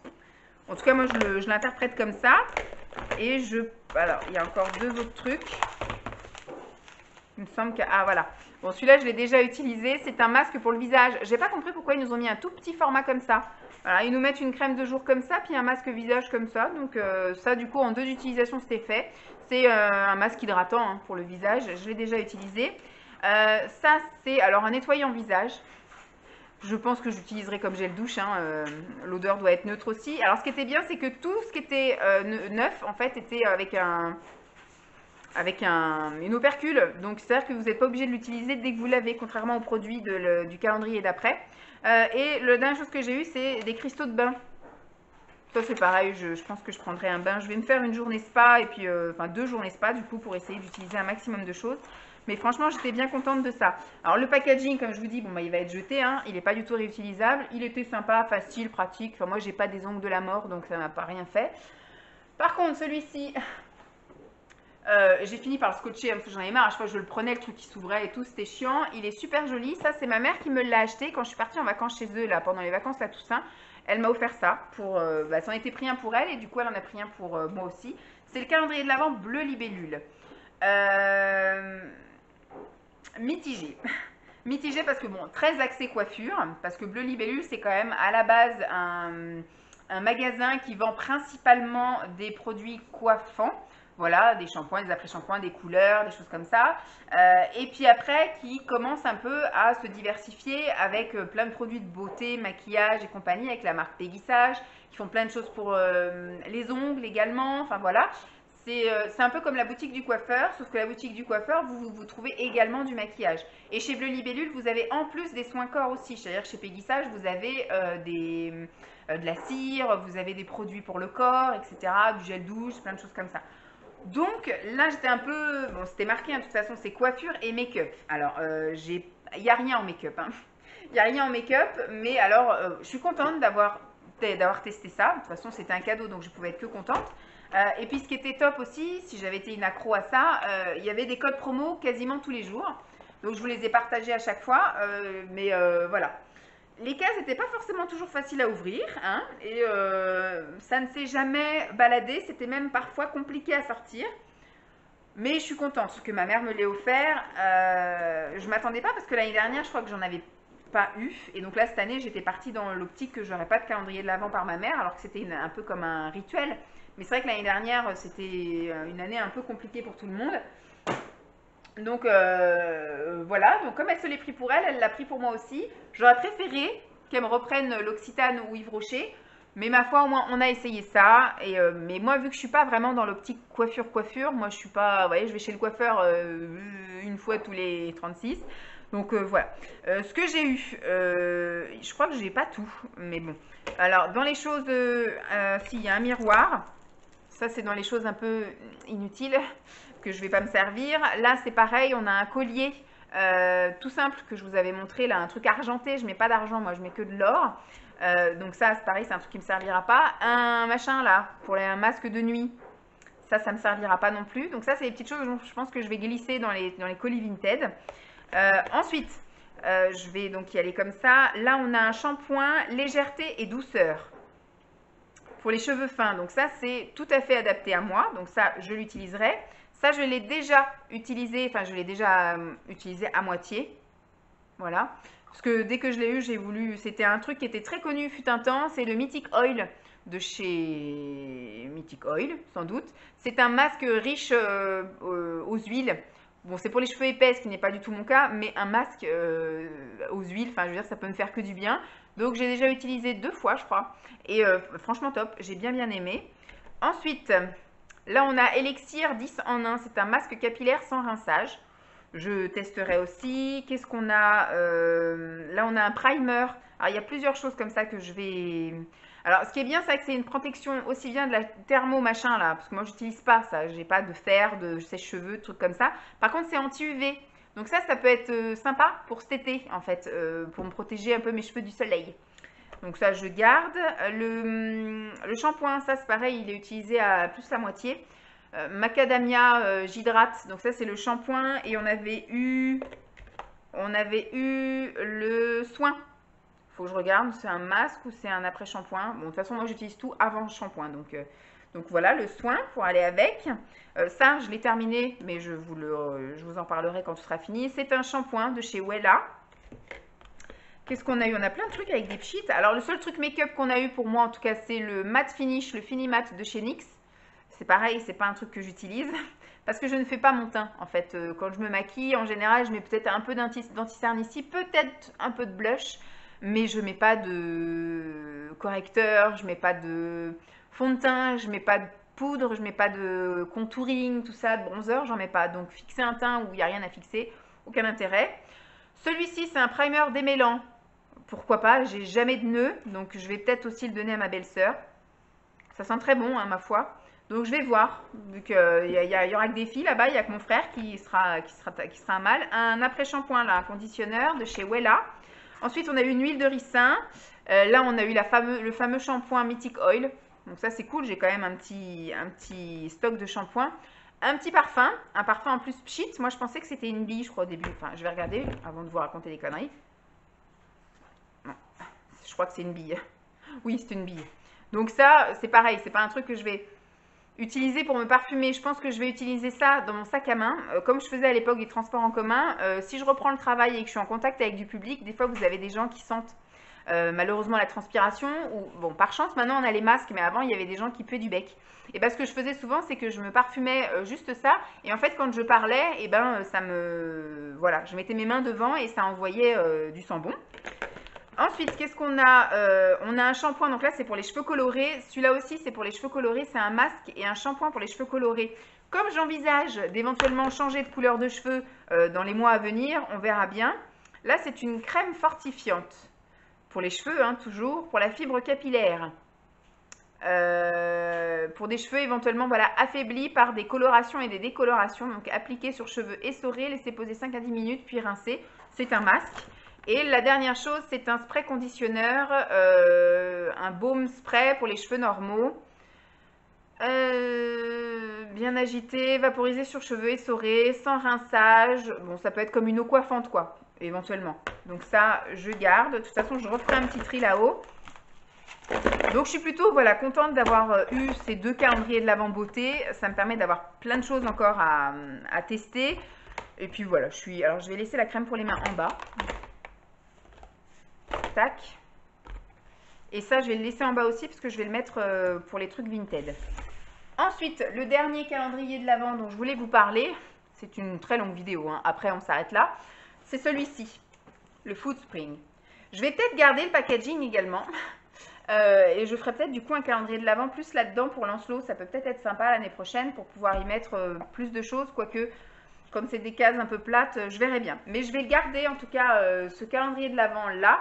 S1: En tout cas, moi, je l'interprète comme ça. Et alors, il y a encore 2 autres trucs. Il me semble que... Ah, voilà. Bon, celui-là, je l'ai déjà utilisé. C'est un masque pour le visage. J'ai pas compris pourquoi ils nous ont mis un tout petit format comme ça. Voilà, ils nous mettent une crème de jour comme ça, puis un masque visage comme ça. Donc ça, du coup, en 2 utilisations, c'était fait. C'est un masque hydratant hein, pour le visage. Je l'ai déjà utilisé. Ça, c'est alors un nettoyant visage. Je pense que j'utiliserai comme gel douche. Hein, l'odeur doit être neutre aussi. Alors, ce qui était bien, c'est que tout ce qui était neuf, en fait, était avec une opercule. Donc, c'est-à-dire que vous n'êtes pas obligé de l'utiliser dès que vous l'avez, contrairement aux produits du calendrier d'après. Et la dernière chose que j'ai eu, c'est des cristaux de bain. Ça, c'est pareil, je pense que je prendrai un bain. Je vais me faire une journée spa, et puis, enfin 2 journées spa, du coup, pour essayer d'utiliser un maximum de choses. Mais franchement, j'étais bien contente de ça. Alors, le packaging, comme je vous dis, bon, bah, il va être jeté. Hein, il n'est pas du tout réutilisable. Il était sympa, facile, pratique. Enfin, moi, j'ai pas des ongles de la mort, donc ça m'a pas rien fait. Par contre, celui-ci... j'ai fini par le scotcher parce que j'en avais marre. À chaque fois je le prenais, le truc qui s'ouvrait et tout, c'était chiant. Il est super joli. Ça, c'est ma mère qui me l'a acheté quand je suis partie en vacances chez eux là pendant les vacances la Toussaint. Elle m'a offert ça pour. Ça en était pris un pour elle et du coup elle en a pris un pour moi aussi. C'est le calendrier de l'Avent bleu libellule. Mitigé. Mitigé parce que bon, très axé coiffure, parce que bleu libellule c'est quand même à la base un magasin qui vend principalement des produits coiffants. Voilà, des shampoings, des après-shampoings, des couleurs, des choses comme ça. Et puis après, qui commence un peu à se diversifier avec plein de produits de beauté, maquillage et compagnie, avec la marque Péguissage, qui font plein de choses pour les ongles également. Enfin voilà, c'est un peu comme la boutique du coiffeur, sauf que la boutique du coiffeur, vous trouvez également du maquillage. Et chez Bleu Libellule, vous avez en plus des soins corps aussi. C'est-à-dire chez Péguissage, vous avez de la cire, vous avez des produits pour le corps, etc., du gel douche, plein de choses comme ça. Donc là, j'étais un peu... Bon, c'était marqué, hein, de toute façon, c'est coiffure et make-up. Alors, il n'y a rien en make-up. Hein. Il n'y a rien en make-up, mais alors, je suis contente d'avoir testé ça. De toute façon, c'était un cadeau, donc je pouvais être que contente. Et puis, ce qui était top aussi, si j'avais été une accro à ça, il y avait des codes promo quasiment tous les jours. Donc, je vous les ai partagés à chaque fois. Mais voilà. Les cases n'étaient pas forcément toujours faciles à ouvrir, hein, et ça ne s'est jamais baladé, c'était même parfois compliqué à sortir. Mais je suis contente que ma mère me l'ait offert. Je ne m'attendais pas parce que l'année dernière, je crois que j'en avais pas eu. Et donc là, cette année, j'étais partie dans l'optique que je n'aurais pas de calendrier de l'Avent par ma mère, alors que c'était un peu comme un rituel. Mais c'est vrai que l'année dernière, c'était une année un peu compliquée pour tout le monde. Donc voilà, donc comme elle se l'est pris pour elle, elle l'a pris pour moi aussi. J'aurais préféré qu'elle me reprenne l'Occitane ou Yves Rocher, mais ma foi, au moins on a essayé ça. Mais moi, vu que je suis pas vraiment dans l'optique coiffure, moi je suis pas, vous voyez, je vais chez le coiffeur une fois tous les 36. Donc voilà. Ce que j'ai eu, je crois que j'ai pas tout, mais bon. Alors dans les choses, si, il y a un miroir. Ça, c'est dans les choses un peu inutiles que je ne vais pas me servir. Là, c'est pareil, on a un collier tout simple que je vous avais montré, là, un truc argenté. Je ne mets pas d'argent, moi, je mets que de l'or. Donc ça, c'est pareil, c'est un truc qui ne me servira pas. Un machin, là, pour un masque de nuit. Ça ne me servira pas non plus. Donc ça, c'est des petites choses, je pense que je vais glisser dans les colis Vinted. Ensuite, je vais donc y aller comme ça. Là, on a un shampoing légèreté et douceur pour les cheveux fins. Donc ça, c'est tout à fait adapté à moi. Donc ça, je l'utiliserai. Ça, je l'ai déjà utilisé. Enfin, je l'ai déjà utilisé à moitié. Voilà. Parce que dès que je l'ai eu, j'ai voulu... C'était un truc qui était très connu, fut un temps. C'est le Mythic Oil de chez Mythic Oil, sans doute. C'est un masque riche aux huiles. Bon, c'est pour les cheveux épais, ce qui n'est pas du tout mon cas. Mais un masque aux huiles, enfin, je veux dire, ça peut me faire que du bien. Donc j'ai déjà utilisé 2 fois, je crois. Et franchement top, j'ai bien aimé. Ensuite, là on a Elixir 10 en 1. C'est un masque capillaire sans rinçage. Je testerai aussi. Qu'est-ce qu'on a là on a un primer. Alors il y a plusieurs choses comme ça que je vais... Alors ce qui est bien, c'est que c'est une protection aussi bien de la thermo machin là. Parce que moi j'utilise pas ça. J'ai pas de fer, de sèche-cheveux, de trucs comme ça. Par contre c'est anti-UV. Donc ça peut être sympa pour cet été, en fait, pour me protéger un peu mes cheveux du soleil. Donc ça, je garde. Le shampoing, ça, c'est pareil, il est utilisé à plus la moitié. Macadamia J'hydrate, donc ça c'est le shampoing. Et on avait eu le soin. Faut que je regarde, c'est un masque ou c'est un après-shampoing. Bon, de toute façon, moi j'utilise tout avant le shampoing. Donc voilà, le soin pour aller avec. Ça, je l'ai terminé, mais je vous en parlerai quand ce sera fini. C'est un shampoing de chez Wella. Qu'est-ce qu'on a eu? On a plein de trucs avec des cheats. Alors, le seul truc make-up qu'on a eu pour moi, en tout cas, c'est le matte finish, le Finimat de chez NYX. C'est pareil, c'est pas un truc que j'utilise. Parce que je ne fais pas mon teint, en fait. Quand je me maquille, en général, je mets peut-être un peu d'anti-cerne ici, peut-être un peu de blush. Mais je mets pas de correcteur, je mets pas de fond de teint, je mets pas de poudre, je mets pas de contouring, tout ça, de bronzer, j'en mets pas. Donc fixer un teint où il n'y a rien à fixer, aucun intérêt. Celui-ci, c'est un primer démêlant. Pourquoi pas, j'ai jamais de nœud, donc je vais peut-être aussi le donner à ma belle-sœur. Ça sent très bon, hein, ma foi. Donc je vais voir, vu qu'il y aura que des filles là-bas, il n'y a que mon frère qui sera un mâle. Un après-shampoing, là, un conditionneur de chez Wella. Ensuite, on a eu une huile de ricin. Là, on a eu le fameux shampoing Mythic Oil. Donc ça, c'est cool. J'ai quand même un petit stock de shampoing. Un petit parfum. Un parfum en plus pchit. Moi, je pensais que c'était une bille, je crois, au début. Enfin, je vais regarder avant de vous raconter des conneries. Non, je crois que c'est une bille. Oui, c'est une bille. Donc ça, c'est pareil. C'est pas un truc que je vais utiliser pour me parfumer. Je pense que je vais utiliser ça dans mon sac à main, comme je faisais à l'époque des transports en commun. Si je reprends le travail et que je suis en contact avec du public, des fois vous avez des gens qui sentent malheureusement la transpiration, ou bon, par chance maintenant on a les masques, mais avant il y avait des gens qui puaient du bec. Et bien ce que je faisais souvent, c'est que je me parfumais juste ça, et en fait quand je parlais, et ben voilà, je mettais mes mains devant et ça envoyait du sang bon. Ensuite, qu'est-ce qu'on a? On a un shampoing, donc là c'est pour les cheveux colorés. Celui-là aussi c'est pour les cheveux colorés, c'est un masque et un shampoing pour les cheveux colorés. Comme j'envisage d'éventuellement changer de couleur de cheveux dans les mois à venir, on verra bien. Là c'est une crème fortifiante pour les cheveux, hein, toujours, pour la fibre capillaire. Pour des cheveux éventuellement voilà, affaiblis par des colorations et des décolorations. Donc appliquer sur cheveux essorés, laisser poser 5 à 10 minutes puis rincer. C'est un masque. Et la dernière chose, c'est un spray conditionneur, un baume spray pour les cheveux normaux. Bien agité, vaporisé sur cheveux essorés, sans rinçage. Bon, ça peut être comme une eau coiffante, quoi, éventuellement. Donc ça, je garde. De toute façon, je referai un petit tri là-haut. Donc je suis plutôt voilà, contente d'avoir eu ces deux calendriers de l'Avent beauté. Ça me permet d'avoir plein de choses encore à tester. Et puis voilà, alors je vais laisser la crème pour les mains en bas. Tac. Et ça, je vais le laisser en bas aussi parce que je vais le mettre pour les trucs Vinted. Ensuite, le dernier calendrier de l'Avent dont je voulais vous parler, c'est une très longue vidéo, hein. Après on s'arrête là, c'est celui-ci, le Food Spring. Je vais peut-être garder le packaging également. Et je ferai peut-être du coup un calendrier de l'Avent plus là-dedans pour Lancelot. Ça peut peut-être être sympa l'année prochaine pour pouvoir y mettre plus de choses, quoique comme c'est des cases un peu plates, je verrai bien. Mais je vais le garder en tout cas, ce calendrier de l'Avent là.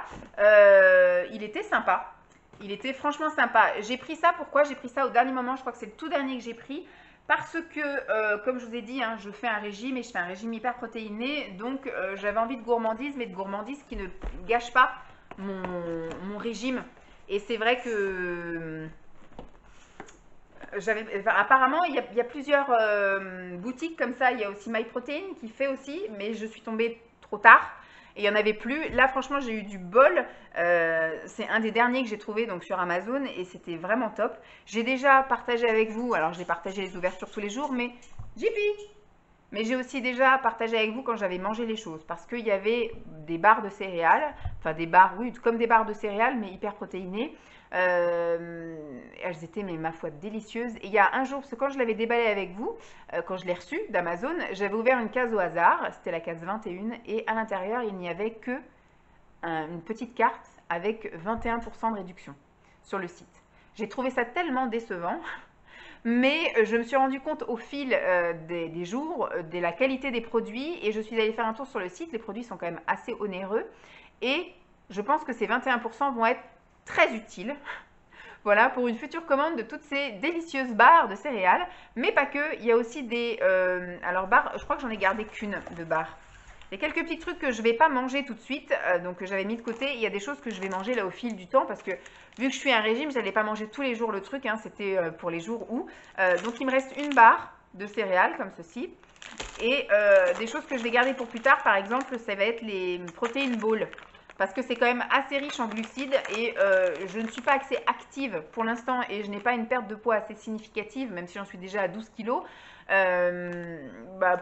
S1: Il était sympa. Il était franchement sympa. J'ai pris ça, pourquoi? J'ai pris ça au dernier moment, je crois que c'est le tout dernier que j'ai pris. Parce que, comme je vous ai dit, hein, je fais un régime et je fais un régime hyper protéiné. Donc j'avais envie de gourmandise, mais de gourmandise qui ne gâche pas mon régime. Et c'est vrai que apparemment, il y a plusieurs boutiques comme ça. Il y a aussi MyProtein qui fait aussi, mais je suis tombée trop tard. Et il n'y en avait plus. Là, franchement, j'ai eu du bol. C'est un des derniers que j'ai trouvé donc, sur Amazon et c'était vraiment top. J'ai déjà partagé avec vous, alors j'ai partagé les ouvertures tous les jours, mais JP! Mais j'ai aussi déjà partagé avec vous quand j'avais mangé les choses, parce qu'il y avait des barres de céréales, enfin des barres, oui, comme des barres de céréales, mais hyper protéinées. Elles étaient, mais ma foi, délicieuses. Et il y a un jour, parce que quand je l'avais déballé avec vous, quand je l'ai reçu d'Amazon, j'avais ouvert une case au hasard, c'était la case 21, et à l'intérieur, il n'y avait que une petite carte avec 21% de réduction sur le site. J'ai trouvé ça tellement décevant. Mais je me suis rendu compte au fil des jours de la qualité des produits et je suis allée faire un tour sur le site. Les produits sont quand même assez onéreux et je pense que ces 21% vont être très utiles. Voilà, pour une future commande de toutes ces délicieuses barres de céréales, mais pas que. Il y a aussi des... alors, barres, je crois que j'en ai gardé qu'une de barres. Il y a quelques petits trucs que je ne vais pas manger tout de suite, donc que j'avais mis de côté. Il y a des choses que je vais manger là au fil du temps parce que vu que je suis un régime, je n'allais pas manger tous les jours le truc, hein, c'était pour les jours où. Donc il me reste une barre de céréales comme ceci. Et des choses que je vais garder pour plus tard, par exemple, ça va être les protéines balls. Parce que c'est quand même assez riche en glucides et je ne suis pas assez active pour l'instant et je n'ai pas une perte de poids assez significative, même si j'en suis déjà à 12 kilos,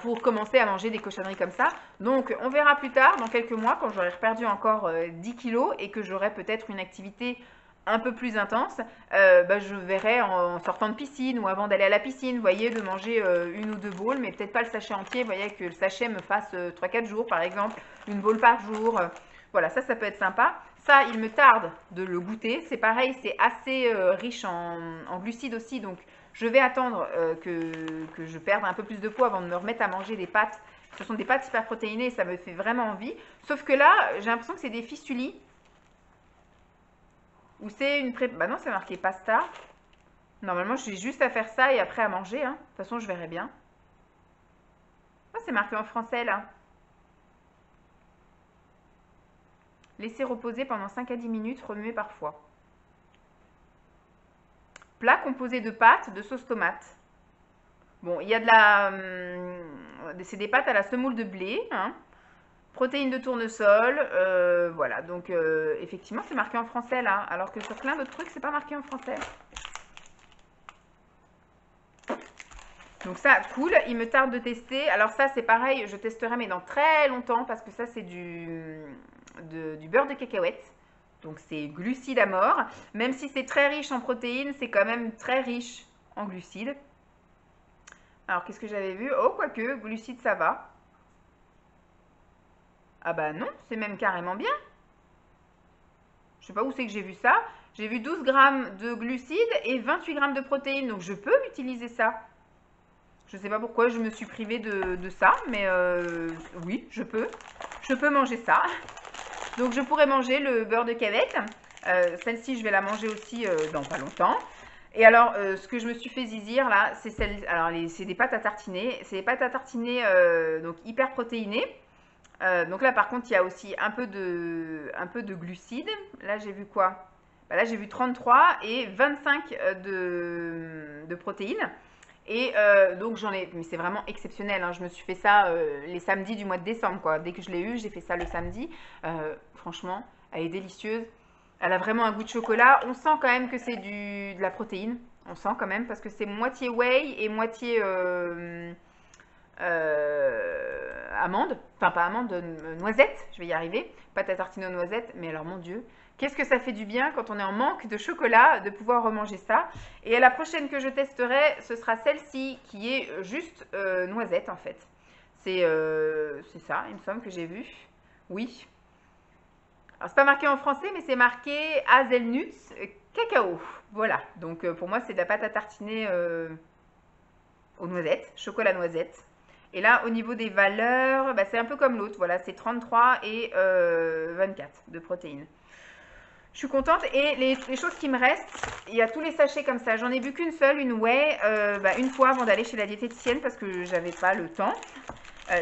S1: pour commencer à manger des cochonneries comme ça. Donc on verra plus tard, dans quelques mois, quand j'aurai perdu encore 10 kilos et que j'aurai peut-être une activité un peu plus intense, je verrai en sortant de piscine ou avant d'aller à la piscine, vous voyez, de manger une ou deux bowls, mais peut-être pas le sachet entier, vous voyez, que le sachet me fasse 3-4 jours par exemple, une bowl par jour. Voilà, ça peut être sympa. Ça, il me tarde de le goûter. C'est pareil, c'est assez riche en glucides aussi, donc je vais attendre que je perde un peu plus de poids avant de me remettre à manger des pâtes. Ce sont des pâtes hyper protéinées et ça me fait vraiment envie. Sauf que là, j'ai l'impression que c'est des fistulis. Ou c'est une pré... Bah non, c'est marqué pasta. Normalement, je suis juste à faire ça et après à manger. Hein. De toute façon, je verrai bien. Ah, c'est marqué en français, là. Laissez reposer pendant 5 à 10 minutes, remuer parfois. Plat composé de pâtes, de sauce tomate. Bon, il y a de la... c'est des pâtes à la semoule de blé. Hein. Protéines de tournesol, voilà, donc effectivement c'est marqué en français là, alors que sur plein d'autres trucs c'est pas marqué en français. Donc ça, cool, il me tarde de tester. Alors ça c'est pareil, je testerai mais dans très longtemps parce que ça c'est du beurre de cacahuète. Donc c'est glucides à mort. Même si c'est très riche en protéines, c'est quand même très riche en glucides. Alors qu'est-ce que j'avais vu? Oh, quoique, glucides ça va. Ah bah non, c'est même carrément bien. Je sais pas où c'est que j'ai vu ça. J'ai vu 12 grammes de glucides et 28 grammes de protéines. Donc je peux utiliser ça. Je sais pas pourquoi je me suis privée de ça. Mais oui, je peux. Je peux manger ça. Donc je pourrais manger le beurre de cavette. Celle-ci, je vais la manger aussi dans pas longtemps. Et alors, ce que je me suis fait zizir là, c'est c'est des pâtes à tartiner. C'est des pâtes à tartiner donc hyper protéinées. Donc là par contre il y a aussi un peu de glucides. Là j'ai vu quoi? Là j'ai vu 33 et 25 de protéines. Et donc j'en ai, mais c'est vraiment exceptionnel, hein. Je me suis fait ça les samedis du mois de décembre quoi. Dès que je l'ai eu, j'ai fait ça le samedi. Franchement, elle est délicieuse. Elle a vraiment un goût de chocolat. On sent quand même que c'est de la protéine. On sent quand même parce que c'est moitié whey et moitié amande, enfin pas amande, noisette, je vais y arriver, pâte à tartiner aux noisettes, mais alors mon Dieu, qu'est-ce que ça fait du bien quand on est en manque de chocolat de pouvoir remanger ça. Et la prochaine que je testerai, ce sera celle-ci qui est juste noisette en fait. C'est ça, il me semble que j'ai vu. Oui. Alors c'est pas marqué en français, mais c'est marqué hazelnuts cacao. Voilà, donc pour moi c'est de la pâte à tartiner aux noisettes, chocolat noisette. Et là, au niveau des valeurs, c'est un peu comme l'autre. Voilà, c'est 33 et 24 de protéines. Je suis contente. Et les choses qui me restent, il y a tous les sachets comme ça. J'en ai bu qu'une seule, une whey, une fois avant d'aller chez la diététicienne parce que j'avais pas le temps.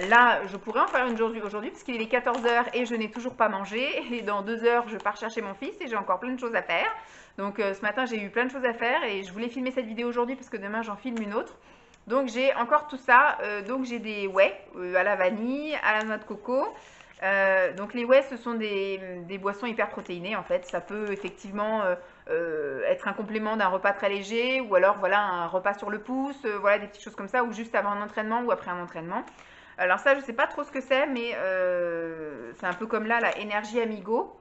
S1: Là, je pourrais en faire une aujourd'hui parce qu'il est 14h et je n'ai toujours pas mangé. Et dans 2 heures, je pars chercher mon fils et j'ai encore plein de choses à faire. Donc ce matin, j'ai eu plein de choses à faire et je voulais filmer cette vidéo aujourd'hui parce que demain, j'en filme une autre. Donc j'ai encore tout ça, donc j'ai des whey à la vanille, à la noix de coco. Donc les whey ce sont des boissons hyper protéinées en fait. Ça peut effectivement être un complément d'un repas très léger ou alors voilà un repas sur le pouce, voilà des petites choses comme ça ou juste avant un entraînement ou après un entraînement. Alors ça je sais pas trop ce que c'est mais c'est un peu comme là la Energy Amigo.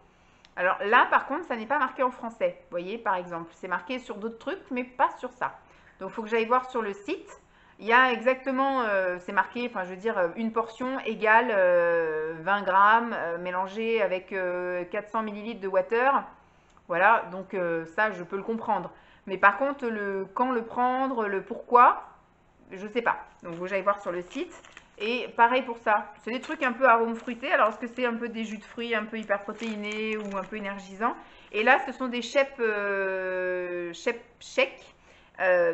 S1: Alors là par contre ça n'est pas marqué en français, vous voyez par exemple. C'est marqué sur d'autres trucs mais pas sur ça. Donc il faut que j'aille voir sur le site. Il y a exactement, c'est marqué, enfin je veux dire, une portion égale 20 grammes mélangée avec 400 ml de water. Voilà, donc ça je peux le comprendre. Mais par contre, quand le prendre, le pourquoi, je ne sais pas. Donc il faut que j'aille voir sur le site. Et pareil pour ça, c'est des trucs un peu arômes fruités. Alors est-ce que c'est un peu des jus de fruits un peu hyper protéinés ou un peu énergisants? Et là, ce sont des shakes.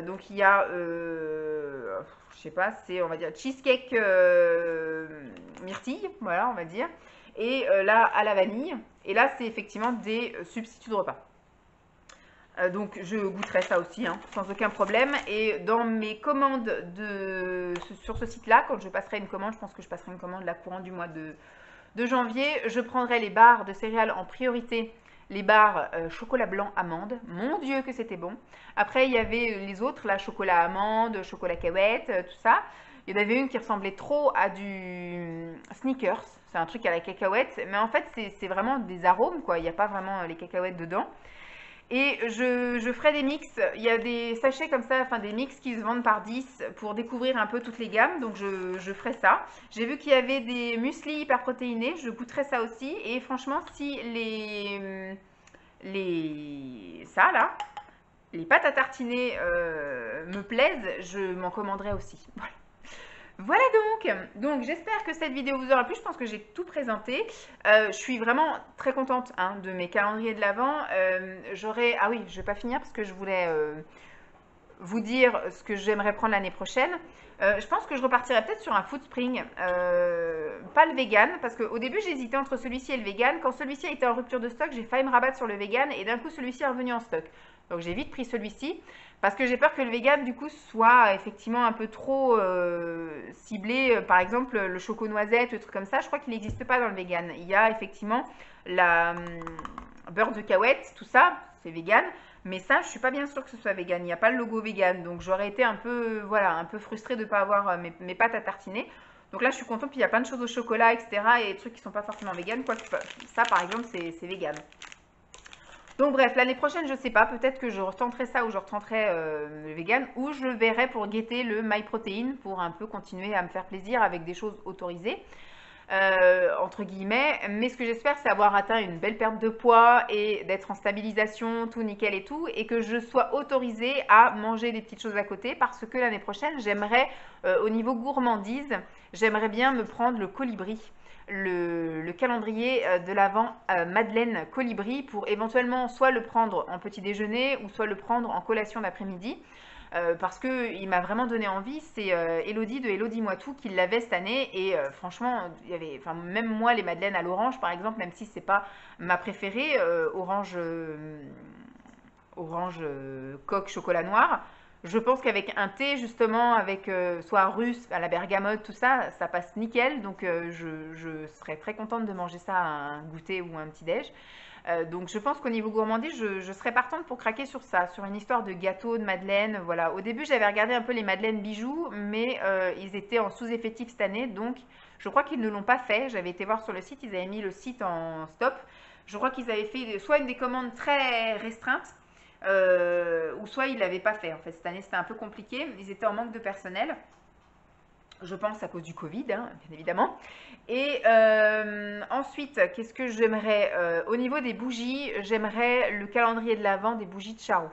S1: Donc il y a, je sais pas, c'est on va dire cheesecake myrtille, voilà on va dire. Et là à la vanille. Et là c'est effectivement des substituts de repas. Donc je goûterai ça aussi, hein, sans aucun problème. Et dans mes commandes sur ce site-là, quand je passerai une commande, je pense que je passerai une commande la courant du mois de janvier, je prendrai les barres de céréales en priorité, les barres chocolat blanc amande. Mon Dieu que c'était bon. Après il y avait les autres, là, chocolat amande, chocolat cacahuète, tout ça. Il y en avait une qui ressemblait trop à du Snickers. C'est un truc à la cacahuète, mais en fait c'est vraiment des arômes, quoi. Il n'y a pas vraiment les cacahuètes dedans. Et je ferai des mix. Il y a des sachets comme ça, enfin des mix qui se vendent par 10 pour découvrir un peu toutes les gammes. Donc je ferai ça. J'ai vu qu'il y avait des muesli hyper protéinés. Je goûterai ça aussi. Et franchement, si ça là, les pâtes à tartiner me plaisent, je m'en commanderai aussi. Voilà. Voilà donc j'espère que cette vidéo vous aura plu, je pense que j'ai tout présenté. Je suis vraiment très contente, hein, de mes calendriers de l'Avent. Ah oui, je ne vais pas finir parce que je voulais vous dire ce que j'aimerais prendre l'année prochaine. Je pense que je repartirai peut-être sur un Food Spring, pas le vegan, parce qu'au début j'hésitais entre celui-ci et le vegan. Quand celui-ci a été en rupture de stock, j'ai failli me rabattre sur le vegan et d'un coup celui-ci est revenu en stock. Donc j'ai vite pris celui-ci parce que j'ai peur que le vegan du coup soit effectivement un peu trop ciblé. Par exemple le choco noisette, le truc comme ça, je crois qu'il n'existe pas dans le vegan. Il y a effectivement la beurre de cacahuète, tout ça, c'est vegan. Mais ça, je suis pas bien sûre que ce soit vegan. Il n'y a pas le logo vegan. Donc j'aurais été un peu, voilà, un peu frustrée de ne pas avoir mes pâtes à tartiner. Donc là, je suis contente. Puis il y a plein de choses au chocolat, etc. Et des trucs qui ne sont pas forcément vegan. Quoi que ça, par exemple, c'est vegan. Donc bref, l'année prochaine, je sais pas, peut-être que je retenterai ça ou je retenterai le vegan, ou je verrai pour guetter le MyProtein pour un peu continuer à me faire plaisir avec des choses autorisées, entre guillemets. Mais ce que j'espère, c'est avoir atteint une belle perte de poids et d'être en stabilisation, tout nickel et tout, et que je sois autorisée à manger des petites choses à côté, parce que l'année prochaine, j'aimerais, au niveau gourmandise, j'aimerais bien me prendre le colibri. Le calendrier de l'Avent Madeleine Colibri pour éventuellement soit le prendre en petit déjeuner ou soit le prendre en collation d'après-midi parce qu'il m'a vraiment donné envie. C'est Elodie de Elodie Moitou qui l'avait cette année et franchement, il y avait, même moi les madeleines à l'orange par exemple, même si c'est pas ma préférée, orange coque chocolat noir. Je pense qu'avec un thé, justement, avec soit russe, à la bergamote, tout ça, ça passe nickel. Donc, je serais très contente de manger ça à un goûter ou un petit-déj. Donc, je pense qu'au niveau gourmandise, je serais partante pour craquer sur ça, sur une histoire de gâteau, de madeleine. Voilà. Au début, j'avais regardé un peu les madeleines bijoux, mais ils étaient en sous-effectif cette année. Donc, je crois qu'ils ne l'ont pas fait. J'avais été voir sur le site, ils avaient mis le site en stop. Je crois qu'ils avaient fait soit des commandes très restreintes, ou soit ils ne l'avaient pas fait. En fait, cette année, c'était un peu compliqué. Ils étaient en manque de personnel. Je pense à cause du Covid, hein, bien évidemment. Et ensuite, qu'est-ce que j'aimerais au niveau des bougies, j'aimerais le calendrier de l'Avent des bougies de Charo.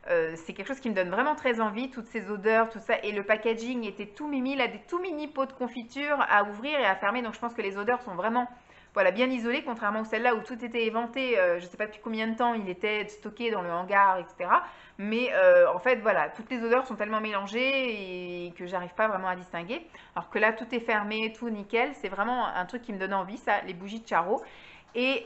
S1: C'est quelque chose qui me donne vraiment très envie, toutes ces odeurs, tout ça. Et le packaging était tout mimi, là, des tout mini pots de confiture à ouvrir et à fermer. Donc je pense que les odeurs sont vraiment, voilà, bien isolées, contrairement à celle-là où tout était éventé. Je ne sais pas depuis combien de temps il était stocké dans le hangar, etc. Mais en fait, voilà, toutes les odeurs sont tellement mélangées et que j'arrive pas vraiment à distinguer. Alors que là, tout est fermé, tout nickel. C'est vraiment un truc qui me donne envie, ça, les bougies de Charo. Et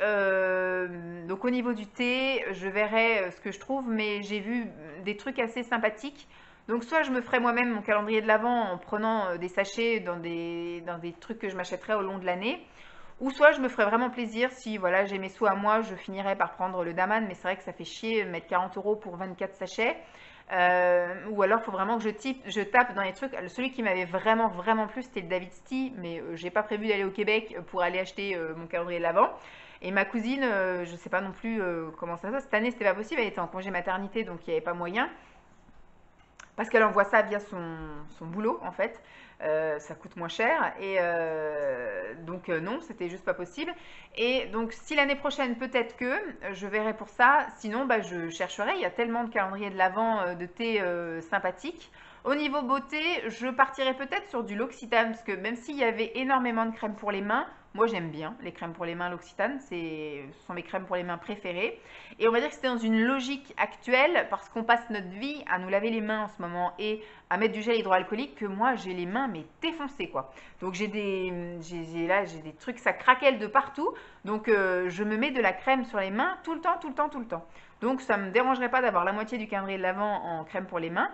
S1: donc au niveau du thé, je verrai ce que je trouve, mais j'ai vu des trucs assez sympathiques. Donc soit je me ferai moi-même mon calendrier de l'Avent en prenant des sachets dans des trucs que je m'achèterai au long de l'année. Ou soit je me ferais vraiment plaisir, si voilà, j'ai mes sous à moi, je finirais par prendre le Daman, mais c'est vrai que ça fait chier de mettre 40 € pour 24 sachets. Ou alors il faut vraiment que je tape dans les trucs. Celui qui m'avait vraiment plu, c'était le David Sty, mais j'ai pas prévu d'aller au Québec pour aller acheter mon calendrier de l'Avent. Et ma cousine, je sais pas non plus comment ça se passe. Cette année, c'était pas possible, elle était en congé maternité, donc il n'y avait pas moyen. Parce qu'elle envoie ça via son boulot, en fait. Ça coûte moins cher. Et donc non, c'était juste pas possible. Et donc si l'année prochaine, peut-être que je verrai pour ça. Sinon, bah, je chercherai. Il y a tellement de calendriers de l'Avent de thé sympathiques. Au niveau beauté, je partirais peut-être sur du L'Occitane, parce que même s'il y avait énormément de crèmes pour les mains, moi j'aime bien les crèmes pour les mains L'Occitane, ce sont mes crèmes pour les mains préférées. Et on va dire que c'était dans une logique actuelle, parce qu'on passe notre vie à nous laver les mains en ce moment et à mettre du gel hydroalcoolique, que moi j'ai les mains mais défoncées quoi. Donc j'ai des trucs, ça craquelle de partout, donc je me mets de la crème sur les mains tout le temps, tout le temps, tout le temps. Donc ça me dérangerait pas d'avoir la moitié du calendrier de l'Avent en crème pour les mains.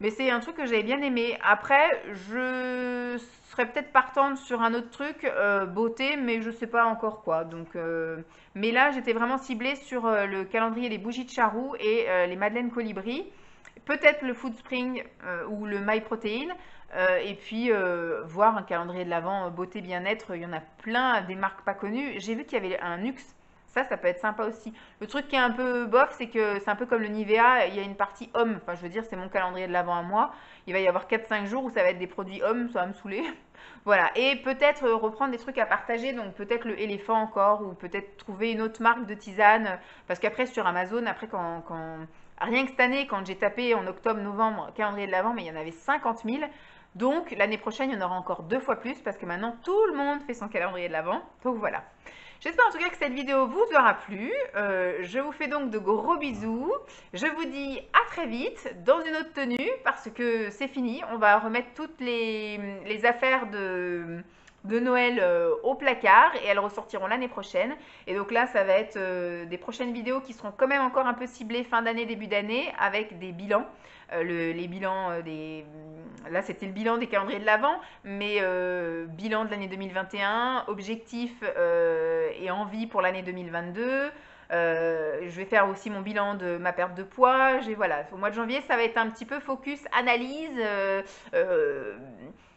S1: Mais c'est un truc que j'avais bien aimé. Après, je serais peut-être partante sur un autre truc, beauté, mais je sais pas encore quoi. Donc, mais là, j'étais vraiment ciblée sur le calendrier Les Bougies de Charroux et les Madeleines Colibri. Peut-être le Food Spring ou le My Protein. Et puis, voir un calendrier de l'Avent beauté bien-être. Il y en a plein, des marques pas connues. J'ai vu qu'il y avait un Nuxe. Ça peut être sympa aussi. Le truc qui est un peu bof, c'est que c'est un peu comme le Nivea, il y a une partie homme. Enfin, je veux dire, c'est mon calendrier de l'Avent à moi. Il va y avoir 4-5 jours où ça va être des produits hommes, ça va me saouler. Voilà. Et peut-être reprendre des trucs à partager, donc peut-être le éléphant encore, ou peut-être trouver une autre marque de tisane. Parce qu'après, sur Amazon, après, rien que cette année, quand j'ai tapé en octobre, novembre, calendrier de l'Avent, mais il y en avait 50 000. Donc l'année prochaine, il y en aura encore 2 fois plus parce que maintenant tout le monde fait son calendrier de l'Avent. Donc voilà. J'espère en tout cas que cette vidéo vous aura plu. Je vous fais donc de gros bisous. Je vous dis à très vite dans une autre tenue parce que c'est fini. On va remettre toutes les affaires de Noël au placard et elles ressortiront l'année prochaine. Et donc là, ça va être des prochaines vidéos qui seront quand même encore un peu ciblées fin d'année, début d'année avec des bilans. Les bilans là c'était le bilan des calendriers de l'Avent, mais bilan de l'année 2021, objectifs et envie pour l'année 2022. Je vais faire aussi mon bilan de ma perte de poids. Voilà, au mois de janvier, ça va être un petit peu focus, analyse,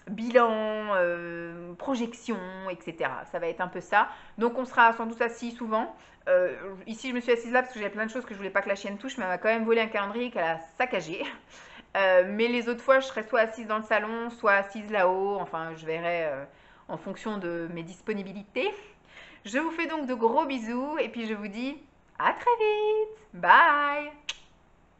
S1: bilan, projection, etc. Ça va être un peu ça. Donc on sera sans doute assis souvent. Ici, je me suis assise là parce que j'avais plein de choses que je voulais pas que la chienne touche, mais elle m'a quand même volé un calendrier qu'elle a saccagé. Mais les autres fois, je serai soit assise dans le salon, soit assise là-haut. Enfin, je verrai en fonction de mes disponibilités. Je vous fais donc de gros bisous et puis je vous dis à très vite. Bye!